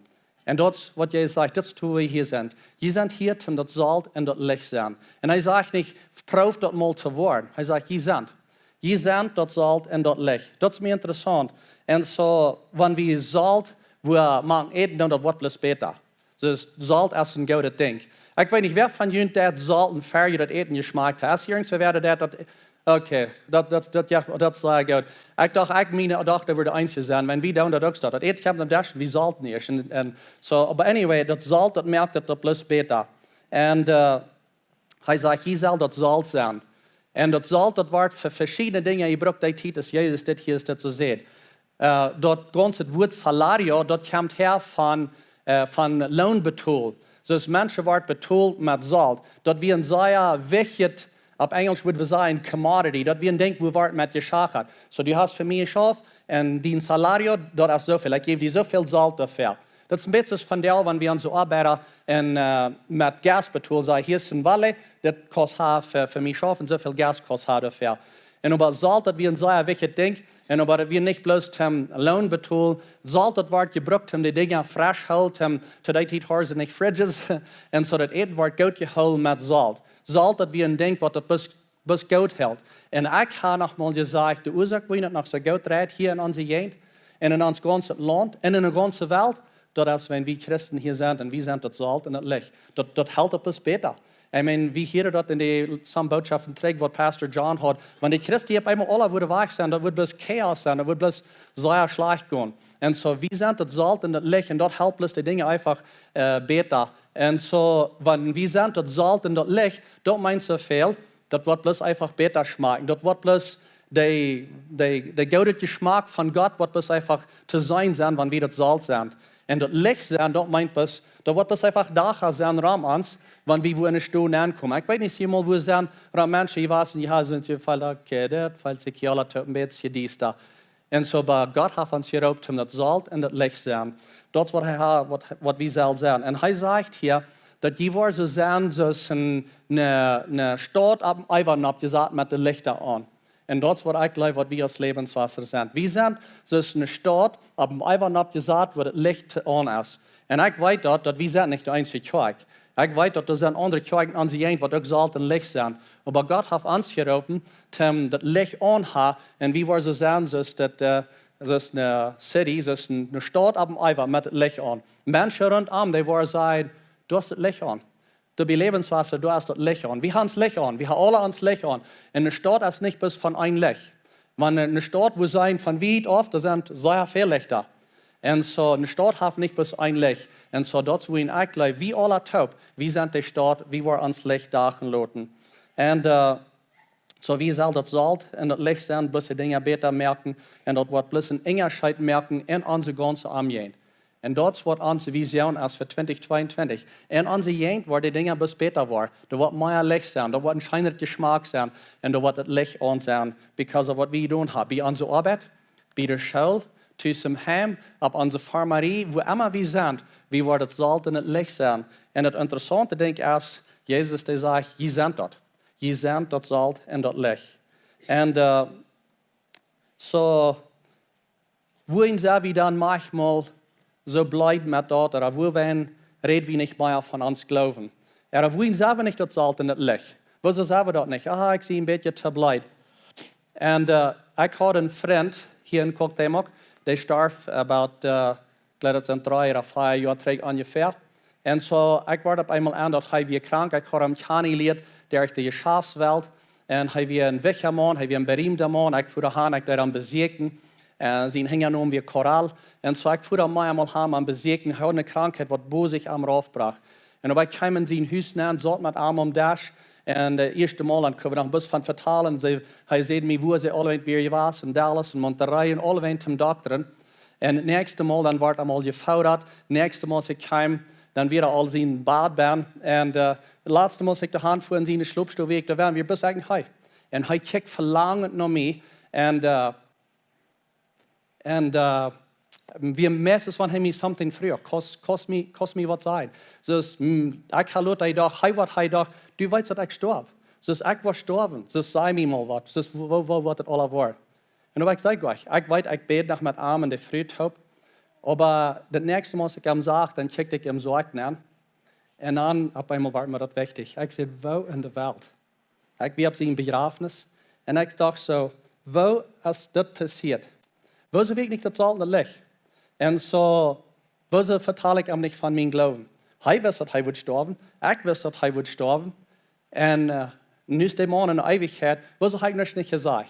Und das ist, was Jesus sagt, das tun wir hier sind. Wir sind hier, um das Salz und das Licht zu sein. Und er sagt nicht, prof das mal zu werden. Er sagt, wir sind. Je sind das Salz und das Licht. Das ist mir interessant. Und so, wenn wir Salz, machen eten, dann das wird bloß besser. Dus Salz ist ein gutes Ding. Ich weiß nicht, wer von Ihnen das Salz und Feuer das Eten geschmeckt hat. Ist irgendwer, wer das, okay, das ist sehr gut. Ich dachte, das würde eins sein, wenn wir da und das das Eten kommt, dann dachten wir Salz nicht. Und so, aber anyway, das Salz, das merkt das bloß besser. Und er sagt, hier soll das Salz sein. Und das Salz, das wird für verschiedene Dinge gebraucht, die Titus Jesus das hier ist, das zu sehen. Das ganze Wort Salario, das kommt her von Lohnbetul. Dus mensen wordt betaald met Salz. Dat we een zeer wichtig, op Engels würden wir sagen, commodity. Dat we een ding, wo wordt met geschachert. So, du hast für mich geschafft, und die Salario, das ist so viel. Ich gebe dir so viel Salz dafür. Das ist ein bisschen von der, wenn wir so arbeiten mit Gas betalen, sagen, hier ist ein Walle, das kostet für mich schaffen, so viel Gas kostet dafür. Und aber Salz, das wir ein sehr wichtiges Ding, und aber wir nicht bloß zum Lohn betalen. Salz, das wird gebraucht, die Dinge frisch zu halten, zu der Zeit haben sie nicht Fridges, und so das Eten wird gut gehalten mit Salz. Salz, das wir ein Ding, was das bis gut hält. Und ich habe noch mal gesagt, die Ursache, wie das noch so gut redet hier in unserer Gegend, und in unserem ganzen Land, und in der ganzen Welt, das ist, wenn wir Christen hier sind, und wir sind das Salz und das Licht. Das hält etwas besser. Ich meine, wie hier dort in die Botschaften trägt, was Pastor John hat, wenn die Christen auf einmal alle würden weg sein, das würde bloß Chaos sein, das würde bloß sehr schlecht gehen. Und so, wir sind das Salz und das Licht, und dort hält bloß die Dinge einfach besser. Und so, wenn wir sind das Salz und das Licht, das meint so viel, das wird bloß einfach besser schmecken. Das wird bloß der gute Geschmack von Gott wird bloß einfach zu sein, wenn wir das Salz sind. Und das Licht sein, das meint bloß, da wird bloß einfach da sein, Raum ans, wenn wir wo in eine Stunde ankommen. Ich weiß nicht, wie mal, wo es sind, Menschen, die wissen, ja, sind die Fall okay, das, falls ich hier alle Töten jetzt hier dies da. Und so, aber Gott hat uns gerobt, um das Salz und das Licht sein. Das ist, was wir sollen sein. Und er sagt hier, dass die war so sein, so eine Stadt ab dem Eiwand abgesagt mit den Lichtern an. Und das ist, was ich glaube, was wir als Lebenswasser sind. Wir sind so eine Stadt ab dem Eiwand abgesagt, wo das Licht an ist. Und ich weiß dort, dass wir sind nicht der einzige Kirche. Ich weiß, dass er andere Kirchen an sich was auch Salz und Licht sind. Aber Gott hat uns gerufen, das Licht anzuhaben. Und wie wir so sagen, das ist eine City, das ist eine Stadt ab dem Eiver mit Licht an. Menschen rundum, die wollen sagen, du hast das Licht an. Du bist Lebenswasser, du hast das Licht an. Wir haben das Licht an, wir haben alle uns Licht an. Und eine Stadt ist nicht bis von einem Licht. Wenn eine Stadt, wo sein von weit auf, da sind sehr viele Lichter. Und so, eine Stadt hat nicht bis ein Licht. Und so, dort, wo in eigentlich, wie alle taub, wie sind die Stadt, wie wir uns Licht dachen lassen. Und so, wie soll das Salz und das Licht sein, bis die Dinge besser merken, und dort wird bloß ein Engerscheid merken in unsere ganze Armee. Und dort wird unsere Vision als für 2022. In unsere Jugend, wo die Dinge bis besser waren, da wird mehr Licht sein, da wird ein schöner Geschmack sein, und da wird das Licht an sein, because of was wir tun haben. Bei unserer Arbeit, bei der Schule, zum Heim, auf unserer Farmerie, wo immer wir sind, wie wir das Salz und das Licht sein. Und das Interessante, denke ich, ist, Jesus, der sagt, ihr seid dort. Ihr seid das Salz und das Licht. Und so, wohin sind wir dann manchmal so bleiben mit dort, oder wo reden wir nicht mehr von uns glauben. Oder wohin sind wir nicht das Salz und das Licht? Wieso sagen wir dort nicht? Ah, ich sehe ein bisschen zu blöd. Und ich hatte einen Freund hier in Koktemok, der starb about, ich glaube, das sind 3 oder 4 Jahre zurück ungefähr. Und so, ich war auf einmal an, dass er krank, ich habe ihn kennengelernt, der ist die Schafswelt. Und er war ein wichtiger Mann, er war ein berühmter Mann, ich fuhr dahin, ich daran besiegen. Sie hingen um wie Korall. Und so, ich fuhr da mal einmal heim am besiegen, hatte eine Krankheit, die bosig am raufbrach. Und dabei kamen sie in Hüsten an, satt mit Arm um Dash. Und das erste Mal dann können wir noch ein bisschen vertalen. Sie sehen mir, wo sie alle wie waren, in Dallas, in Monterey, und alle zum Doktor. Und das nächste Mal dann war einmal gefordert. Das nächste Mal, sie kam, dann wieder all sie in Bad werden. Und das letzte Mal, ich die Hand fuhren, sie in den Schlupfstuhlweg, da waren wir bis eigentlich hei. Und er guckt verlangend nach mir. Und wir meistens von ihm something früher, kost mir was sein. So ist, ich habe Leute gedacht, hey, was gedacht, du weißt, dass ich starb. So ist, ich war gestorben. So ist, sei mir mal was. So ist, wo das alles war. Und ich sage euch, ich weiß, ich bete nach mit Armen, der Friedhof. Aber das nächste Mal, als ich ihm sage, dann kickte ich ihm Sorgen an. Und dann, auf einmal war mir das wichtig. Ich sage, wo in der Welt? Ich habe sie in Begrafnis. Und ich dachte so, wo ist das passiert? Wo ist wirklich das Salz und Licht? Und so, wieso verteile ich ihm nicht von meinem Glauben? Ich weiß, dass er wird sterben. Ich weiß, dass er wird sterben. Und nu ist der Mann in der Ewigkeit, wieso habe ich nicht gesagt?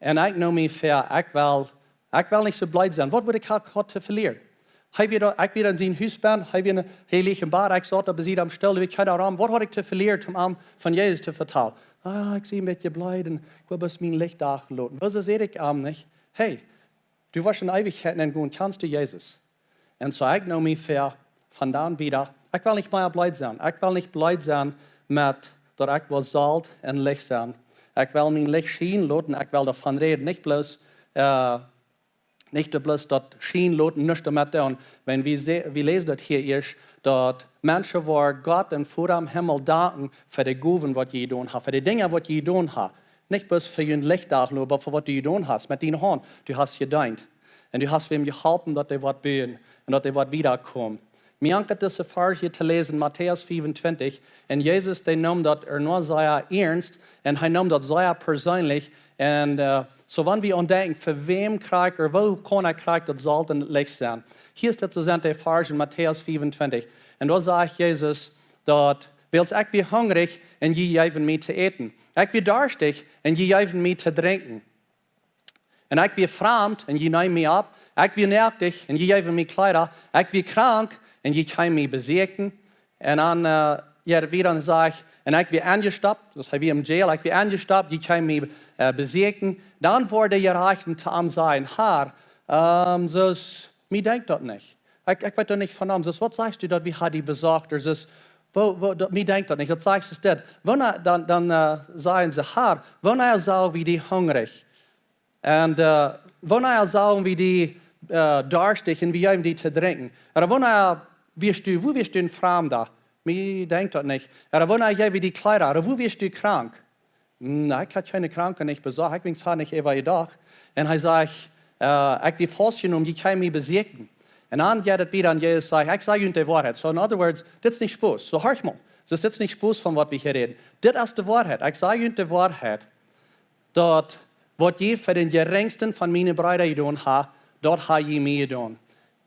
Und ich nehme mich für, ich will nicht so blöd sein. Was würde ich heute verlieren? Ich wieder in sein Haus bin, ich wieder heilig im Bad, ich sagte, aber sie am Stelle, wie keiner Raum. Was habe ich zu verlieren, um am von Jesus zu vertellen? Ah, ich sehe ein bisschen blöd und ich will bis mein Licht nachladen. Wieso sehe ich am nicht? Hey, du warst in Ewigkeit in Gott, kannst du Jesus? Und so, ich nehme mich für, von dann wieder, ich will nicht mehr blöd sein. Ich will nicht blöd sein mit, dass ich will Salz und Licht sein. Ich will mein Licht scheinen lassen, ich will davon reden, nicht bloß das Schien lassen, nicht damit tun. Wenn wir lesen das hier erst, dass Menschen, die Gott und vor dem Himmel danken für die Gaben, was sie getan haben, für die Dinge, was sie getan haben. Nicht bloß für ihr Licht, aber für was du getan hast. Mit deinen Hand, du hast gedient. Und du hast ihm geholfen, dass die was beten und dass die was wiederkommen. Mir anke diese Vers hier zu lesen, Matthäus 25. Und Jesus, der nahm das nur sehr ernst und er nahm das sehr persönlich. Und so, wenn wir denken, für wem kriegt wo kann kriegt das Salz und Licht sein? Hier ist der Vers in Matthäus 25. Und da sagt Jesus, dass weil ich bin hungrig und je geben mir zu essen. Ich bin durstig und je geben mir zu trinken. Und ich bin fremd und je nehmen mich ab. Ich bin nötig und je geben mir Kleider. Ich bin krank und je können mich besiegen. Und dann wieder sage ich, und ich bin angestoppt, das heißt wie im Jail, ich bin angestoppt, je können mich besiegen. Dann wurde ihr reichen zu ihm sagen, Herr, so ist, mir denkt das nicht. Ich weiß doch nicht von ihm, was sagst du, dass wir die besorgt, oder so, mir denkt das nicht, das sagst du das. Dann sagen sie, Herr, wenn er sagt, wie die hungrig. Und wenn er sagt, wie die durstig und wie geben die zu trinken. Oder wenn wo wirst du ein Fremder? Mir denkt das nicht. Oder wenn er wie die Kleider, oder wo wirst du krank? Nein, ich habe keine Kranke nicht besorgt, ich bin zwar nicht immer gedacht. Und er sagt, ich die Forschung die kann mich besiegen. Und dann geht es wieder an Jesus sagt, ich sage Ihnen die Wahrheit. So in other words, das ist nicht Spaß. So hör mal. Das ist jetzt nicht Spaß, von was wir hier reden. Das ist die Wahrheit. Ich sage Ihnen die Wahrheit, dort, was je für den geringsten von meinen Brüdern getan hat, dort habe ich mir getan.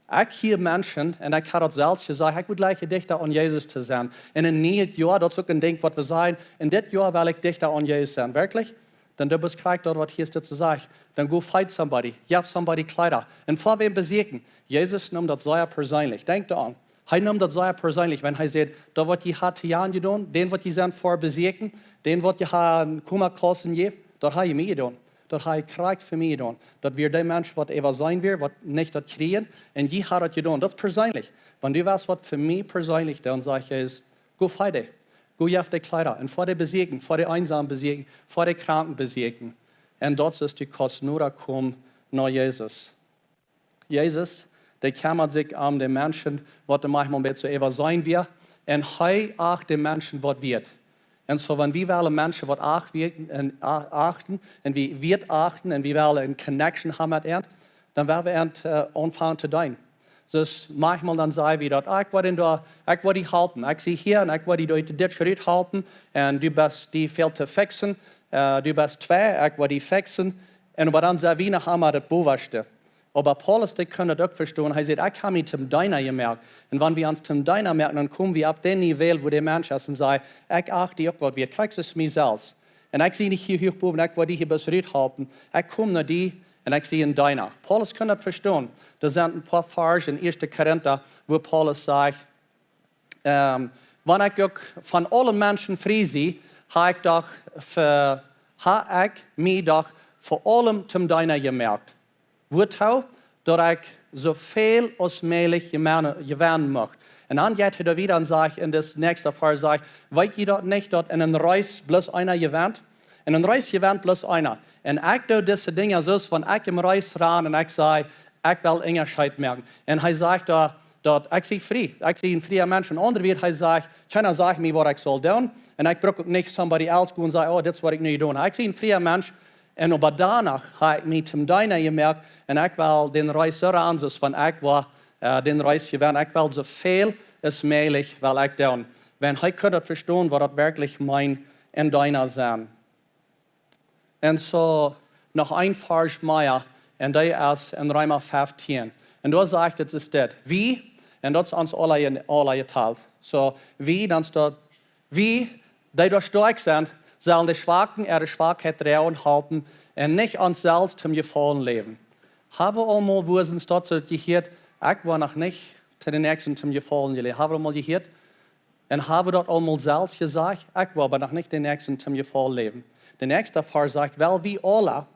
Ich hier Menschen, und ich habe das selbst gesagt, ich will gleich dichter an Jesus zu sein. Und in einem Jahr, das ist auch ein Ding, was wir sagen, in diesem Jahr will ich dichter an Jesus sein. Wirklich? Dann du bist krank dort, was hier ist zu sagen. Dann go fight somebody. Give somebody Kleider. Und vor wem besiegen? Jesus nimmt das sehr persönlich. Denk daran. Er nimmt das sehr persönlich, wenn er sagt, da wird die harte Jahren getan, den wird die sein vor besiegen, den wird die haben Kummerkosten geben, dort habe ich mir getan. Dort habe ich Krieg für mich getan. Dass wir der Mensch, was ever sein wird, was nicht das kriegen, und die hat das getan. Das ist persönlich. Wenn du weißt, was für mich persönlich, dann sage ich, ist, go fight. Go auf die Kleider. Und vor der besiegen, vor der Einsamen besiegen, vor der Kranken besiegen. Und dort ist die Kost nur kommen nach Jesus. Jesus, der kümmert sich um die Menschen, was manchmal mit so ever sein wird. Und er achtet die Menschen, was wird. Und so, wenn wir wollen Menschen was achten, und wir wird achten, und wir wollen eine Connection haben mit ihnen, dann werden wir anfangen zu dienen. Dus manchmal dann sagen wir, ich will die halten. Ich sehe hier und ich will die durch den Schritt halten. Und du bist die viel zu fixen. Du bist zwei, ich will die fixen. Und aber dann sagen wir noch einmal das Bewusste. Aber Paulus, der kann das auch verstehen. Er sagt, ich habe mich zum Deiner gemerkt. Und wenn wir uns zum Deiner merken, dann kommen wir auf den Niveau, wo der Mensch ist und sagt, ich achte dich auch, was wir kriegst es mir selbst. Und ich sehe nicht hier hochboven, ich will die hier bis Ried halten. Ich komme nach die und ich sehe einen Deiner. Paulus kann das verstehen. Da sind ein paar Verse in 1. Korinther, wo Paulus sagt, wenn ich auch von allen Menschen frei sehe, habe ich mich doch vor allem zum Deiner gemerkt. Wozu? Dass ich so viel als möglich gewinnen möchte. Und dann geht er wieder und sagt, in das nächste Vers, sagt, weiß ihr dort nicht, dass in einem Reis bloß einer gewinnt? In einem Reis gewinnt bloß einer. Und ich tue diese Dinge so, wenn ich im Reis ran und ich sage, ich will Unterschied merken. Und er sagt da, dass ich sehe frei. Ich sehe ein freier Mensch. Und andere wird, er sagt, keiner sagt mir, was ich soll tun. Und ich brauche nicht somebody else gehen und sagen, oh, das ist, was ich nicht tun. Ich sehe ein freier Mensch. Und aber danach habe ich mich zum Deiner gemerkt, und ich will den Reis so ran, als wenn ich war, den Reis gewinnt. Ich will so viel als möglich, weil ich tun. Wenn ich könnte verstehen, was das wirklich mein und Deiner sein. Und so noch ein Vers mehr, und der ist in Römer 15. Und da sagt es ist das, wie, und das ist uns alle geteilt. So, wie, dann steht, wie, die da stark sind, sollen die Schwachen ihre Schwachheit trauen halten und nicht uns selbst zum Gefallen leben. Haben wir einmal, wo es uns dort so gehört, ich war noch nicht zu den Nächsten zum Gefallen gelebt. Haben wir einmal gehört? Und haben wir dort einmal selbst gesagt, ich war aber noch nicht den Nächsten zum Gefallen leben. Der nächste Vers sagt, weil wir alle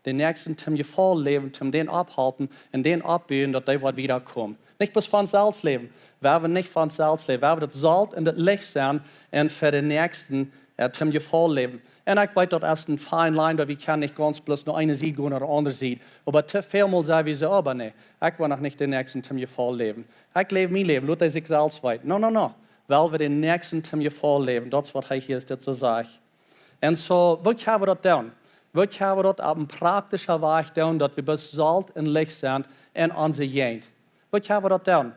den Nächsten zum Gefallen leben, zum den abhalten und den abbühen, dass die wird wiederkommen. Nicht bis von uns selbst leben. Wir werden nicht von uns selbst leben. Wir werden das Salz und das Licht sein und für den Nächsten zum Gefallen leben. Und ich weiß, das ist ein feine Line, weil wir können nicht ganz bloß nur eine Sieg gehen oder andere Sieg. Aber zu vielmal sagen wir so, aber nee, ich will noch nicht den Nächsten zum Gefallen leben. Ich lebe mein Leben, lass sich selbst weit. No. Weil wir den Nächsten zum Gefallen leben. Das ist, was ich hier zu sagen. Und so, was haben wir das tun? Was haben wir das auf einem praktischen Weg tun, dass wir bis Salz und Licht sind in unserer Gegend? Was haben wir das tun?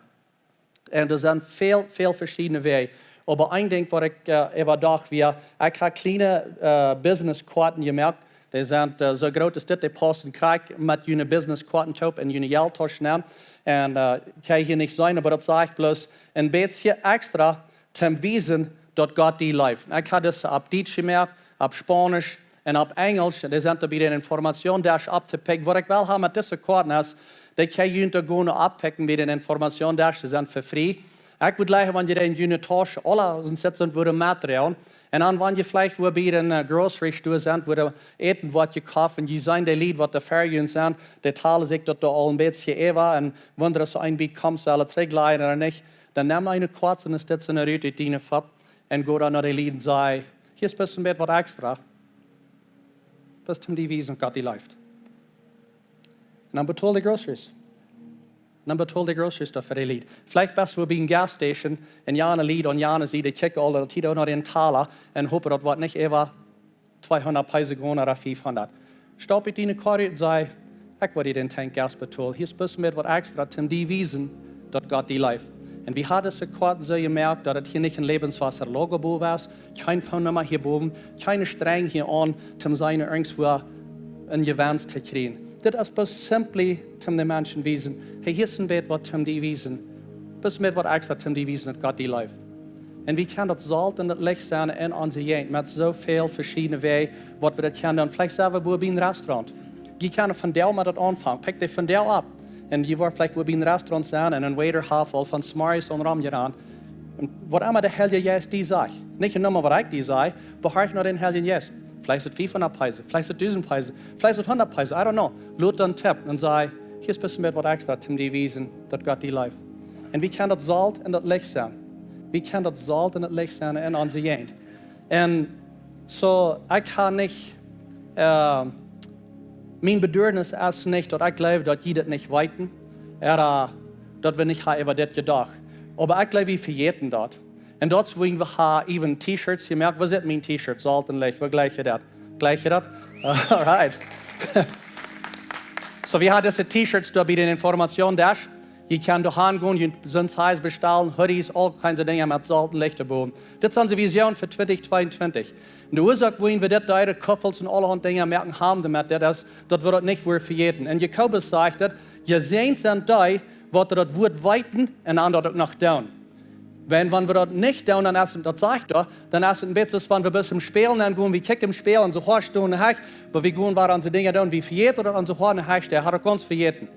Und es sind viele verschiedene Wege. Aber ein Ding, was ich überdacht, ich habe kleine Business-Karten gemerkt. Die sind so groß, dass die Posten kriegt mit ihren Business-Karten top in ihren Geldtaschen. Und kann hier nicht sein, aber das sage ich bloß ein bisschen extra zum Wissen, dass Gott die läuft. Ich habe das auf Deutsch gemerkt, auf Spanisch und auf Englisch. Die sind dabei den Informationen, die ich abzupicken. Was ich will haben mit diesen Karten ist, die kann ich gehen abpicken mit den Informationen, die sind für frei. Ich würde gleich, wenn ihr in die Tasche alle sitzen, würde Material. Und dann, wenn ihr vielleicht wo bei den Grocery Store sind, wo ihr eten, was ihr kaufen, die sein der Lied, was die Ferien sind, die teilen sich dort all ein bisschen Eva, und wenn ihr so ein bisschen kommt, alle träglein oder nicht, dann nehmt eine kurz und setzt eine Rüte in die Fab und geht dann nach den Lied und sagt, hier ist ein bisschen was extra. Bis zum die Wiesen, Gott die läuft. Und dann betont die Groceries. Dann betalt die Grocery Store für die Lied. Vielleicht bist du bei einer Gasstation und Jana Lied und Jana sieht, die checken alle die Tito nach den Taler und hoffen, das wird nicht etwa 200 Peise gehen oder 500. Stopp mit deiner Karte und sag, Ik wil den tank gas betoel. Hier is best met wat extra, om die wiesen, dat God die leeft. En wie hadden ze kort zo gemerkt, dat het hier niet een Lebenswasser-Logo was, geen Phone-Nummer hierboven, geen streng hier aan, om zijn irgendwo een gewens te krijgen. Dit is best simply om de mensen wiesen. Hey, hier is een beetje wat om die wiesen. Best met wat extra om die wiesen, dat God die leeft. En wie kan dat Solt en dat Licht zijn in onze jeugd met zoveel verschillende wegen, wat we dat kunnen doen. Vielleicht zelfs bij een restaurant. Je kan van deel met dat aanvangen. Pik die van deel op. En je wordt vielleicht bij een restaurant staan en een waiter halfvol van smarries en ram je aan. Wat immer de hel je juist die zei. Niet je nummer wat ik die zei, behaar ik naar den hel je juist. Vielleicht het 500 prijzen, vielleicht het 1000 prijzen, vielleicht het 100 prijzen, I don't know. Loot dan tip en zei, hier is best met wat extra, om die wiesen, dat God die leeft. En wie kan dat Solt en dat Licht zijn? Wie kan dat Solt en het Licht zijn in onze jeugd? En zo, ik ga niet, mijn bedürfnis is niet dat ik geloof dat je dat niet weten, dat we niet gaan over dit gedacht. Maar ik geloof, we vergeten dat. En dat is waarom we gaan even T-shirts gemerkt. Wat is mijn T-shirt? Solt en Licht. Wat gleich je dat? Gleich je dat? All right. So, we hebben deze T-shirts da bij de information dash. Je kan doorheen gaan, je kunt size bestellen, hoodies, all kinds of dingen met Solt en Licht erboven. Dit is onze vision voor 2022. En de oorzaak waarom we dit daar, koffels en allerhand dingen merken hebben, met dit is, dat we dat niet weer vergeten. En Jacobus zegt dat, je ziet zijn die, wat dat woord weten en dan dat ook nog doen. Wenn wir das nicht tun, dann ist das sagt er, dann ist es ein bisschen, wenn wir bis zum Spielen dann gehen, wie kick im Spiel und so horst du und hecht, aber wir gehen waren so Dinge tun wie verjährt oder an so horn hecht, der hat uns verjährten.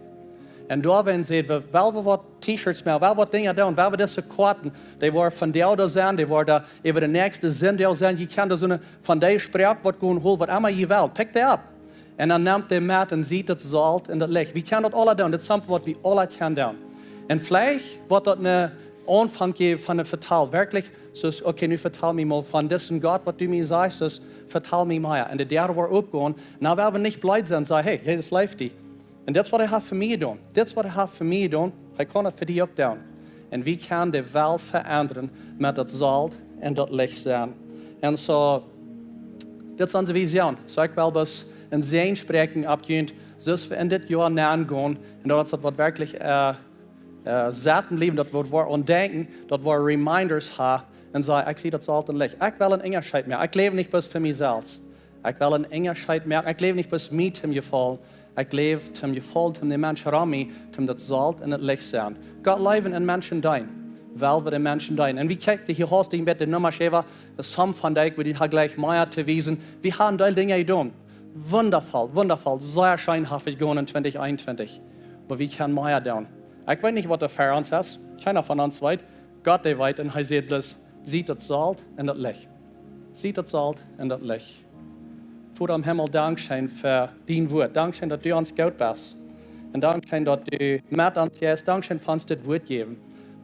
Und da wenn sie, weil wir was T-Shirts mehr, weil wir Dinge tun, weil wir das so Karten, die waren von der da sein, die waren da über den nächsten Sinn da sein, je kann da so eine von der Sprache was gehen holen, was immer je will, pick der ab. Und dann nimmt der mit und sieht das Solt und das Licht. Wir können das alle tun, das ist etwas, was wir alle können tun. Und vielleicht wird das eine Anfang van een vertaal. Werkelijk, dus oké, nu vertaal me mal van dit en God, wat du mir sagst, dus vertaal me meer. En de derde wordt opgegaan. Nou willen we niet blij zijn en zeggen, hey, das leeft die. En dat is wat hij heeft voor mij gedaan. Dit is wat hij heeft voor mij gedaan. Hij kan het voor die ook doen. En wie kan de wereld veranderen met dat Solt en dat Licht zijn. En zo, dit is onze visie. Zo ik wil dus een zin spreken opgeend, zoals we in dit jaar nagaan. En dat is wat werkelijk zaten leven, dat we ontdenken, dat we reminders hebben en zeggen, ik zie dat Solt en Licht. Ik wil een Engerscheid meer. Ik leef niet best voor mezelf. Ik wil een Engerscheid meer. Ik leef niet best mij ten geval. Ik leef ten geval ten de mensen rond mij, ten dat Solt en het Licht zijn. God leven in mensen dein. Wel we de mensen dein. En wie kijkt die hier hoort, die met de nummers even, som van die, we die gleich meer te wezen. We gaan die dingen gedaan. Wondervol, wondervol, zeer schijnhaftig gaan in 2021. Maar we gaan meer doen. Ik weet niet wat er voor ons is. Keiner van ons weet. God die weet en hij zegt dus, ziet het Solt en dat Licht. Ziet het Solt en dat Licht. Vader im Himmel, dankzij voor dien woord. Dankzij dat u ons goed bent. En dankzij dat u met ons is. Dankzij van ons dit woord geven.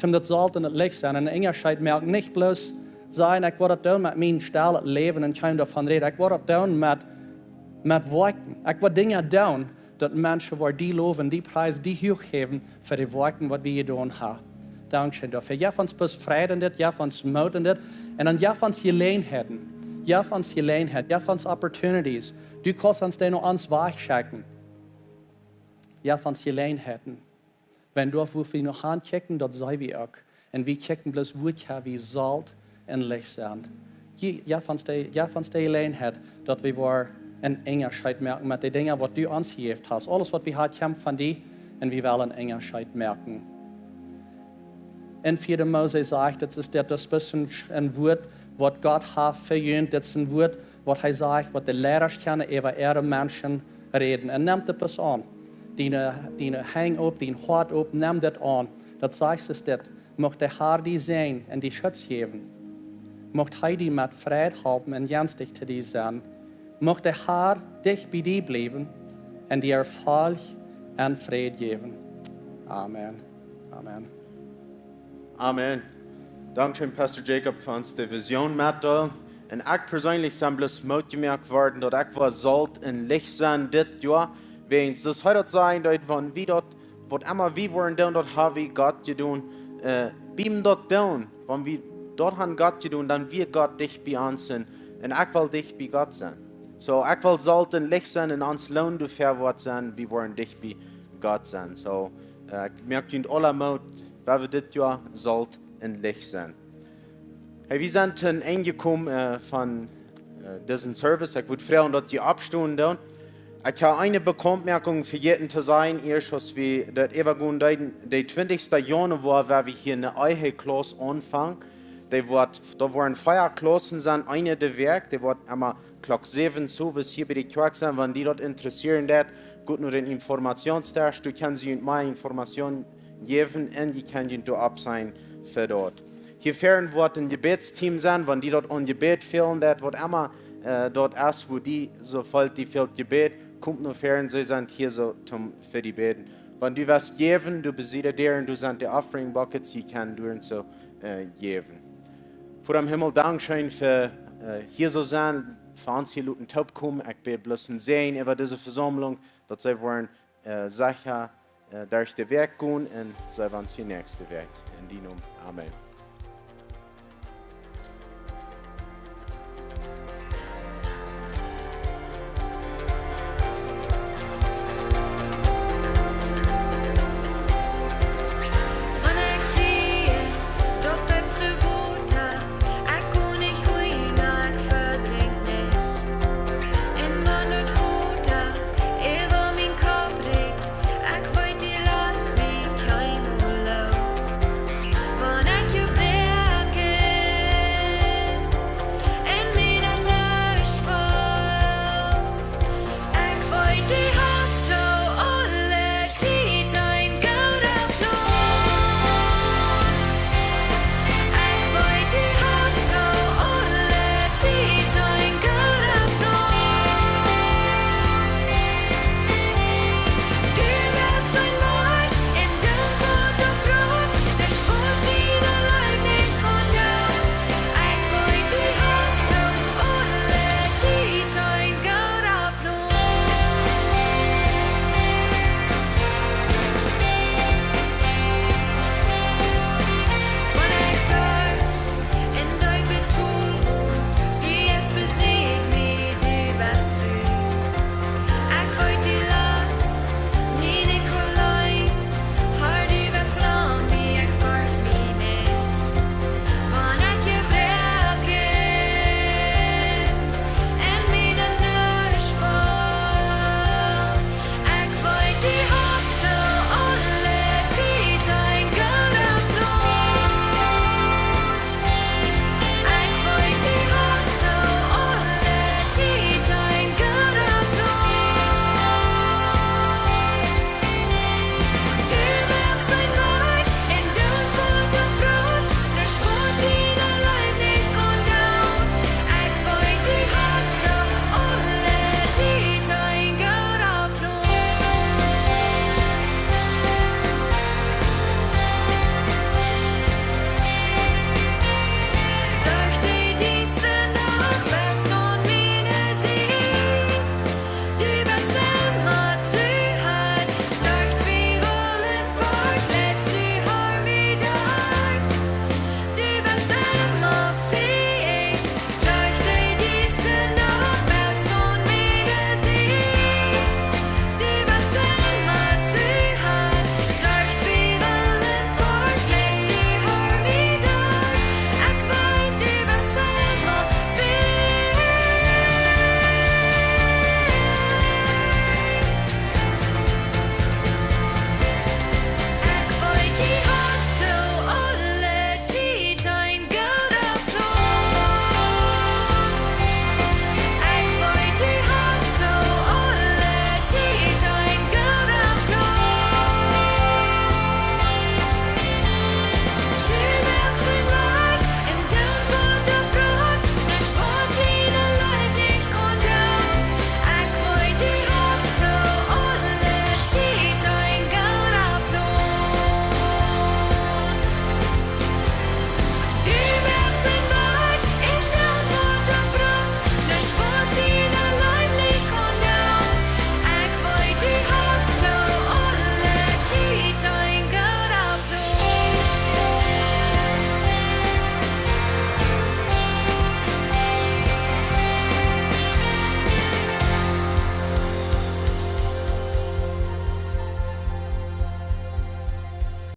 Om dat Solt en dat Licht zijn. En een Engerscheid merken. Niet bloos zijn, ik wil dat doen met mijn stijl leven en kan daarvan reden. Ik wil dat doen met werken. Ik wil dingen doen dat mensen waar die loven, die prijs, die hoog geven voor de werken wat we gedaan hebben. Dankzij daarvoor. Ja, van ons bevrijd in dit, ja, van ons moed in dit. En dan ja, van ons gelegenheden. Ja, van ons gelegenheden. Ja, van ons opportunities. Du kannst ons die nog ons wegchecken. Ja, van ons gelegenheden. Wenn du wo wir noch aankijken, dat zijn we ook. En we kijken bloos wat wie Solt en Licht zijn. Ja, van ons die gelegenheid dat we waar een Engerscheid merken met de dingen wat du ons gegeven hast. Alles wat we had komt van die en we willen een Engerscheid merken. En 4. Mose zegt, dat is een woord wat God heeft verjunt. Dat is een woord wat hij zegt, wat de leiders kunnen over ihre mensen reden. En neem het pas aan. Die hang op, die hart op, neem dat aan. Dat zegt is dit. Mocht de Heer die zijn en die schutz geven. Mocht hij die met vrijheid helpen en jenstig te die zijn. Mocht de Heer dicht bij die blijven en die erfolg en vrede geven. Amen. Amen. Amen. Dankzij Pastor Jacob voor ons de vision metal. En ik persoonlijk ben bloos moed gemerkt worden dat ik was Solt en Licht zijn dit jaar. Weens dus zou dat zijn dat van wie dat, wat immer wie worden doen, dat hebben we God gedaan. Biem dat doen, van wie dat hebben God gedaan, dan wir God dicht bij ons zijn. En ik wil dicht bij God zijn. So, ich will Solt und Licht sein und ans Lohn du Verwort sein, wir wollen dich bei Gott sein. So, wir können alle Mut, weil wir das Jahr Solt und Licht sein. Hey, wir sind dann angekommen von diesem Service. Ich würde fragen, dass die abstunden. Ich habe eine Bemerkung für jeden zu sein, erst was wir das Evangelium die 20. Januar, wo wir hier eine eigene Klasse anfangen. Da waren Feierklassen, sind eine der Werk, die wird immer Glock 7 so bis hier bei der Kirche sein, wenn die dort interessieren, gut nur den Informationstest, du kannst ihnen mehr Informationen geben und die können ihnen ab sein für dort. Hier fern wird ein Gebetsteam sein, wenn die dort an Gebet fehlen, das wird immer dort erst, wo die so voll die fehlt Gebet, kommt nur fern, sie sind hier so für die Beten. Wenn du was geben, du besiehst deren, du sind die Offering Buckets, sie können du so geben. Vor dem Himmel Dankeschön für hier so sein, für uns hier Leuten taub kommen. Ich bin bloß sehen über diese Versammlung, dass sie wollen sicher durch den Weg gehen und sie werden hier nächste Weg. In die Namen. Amen.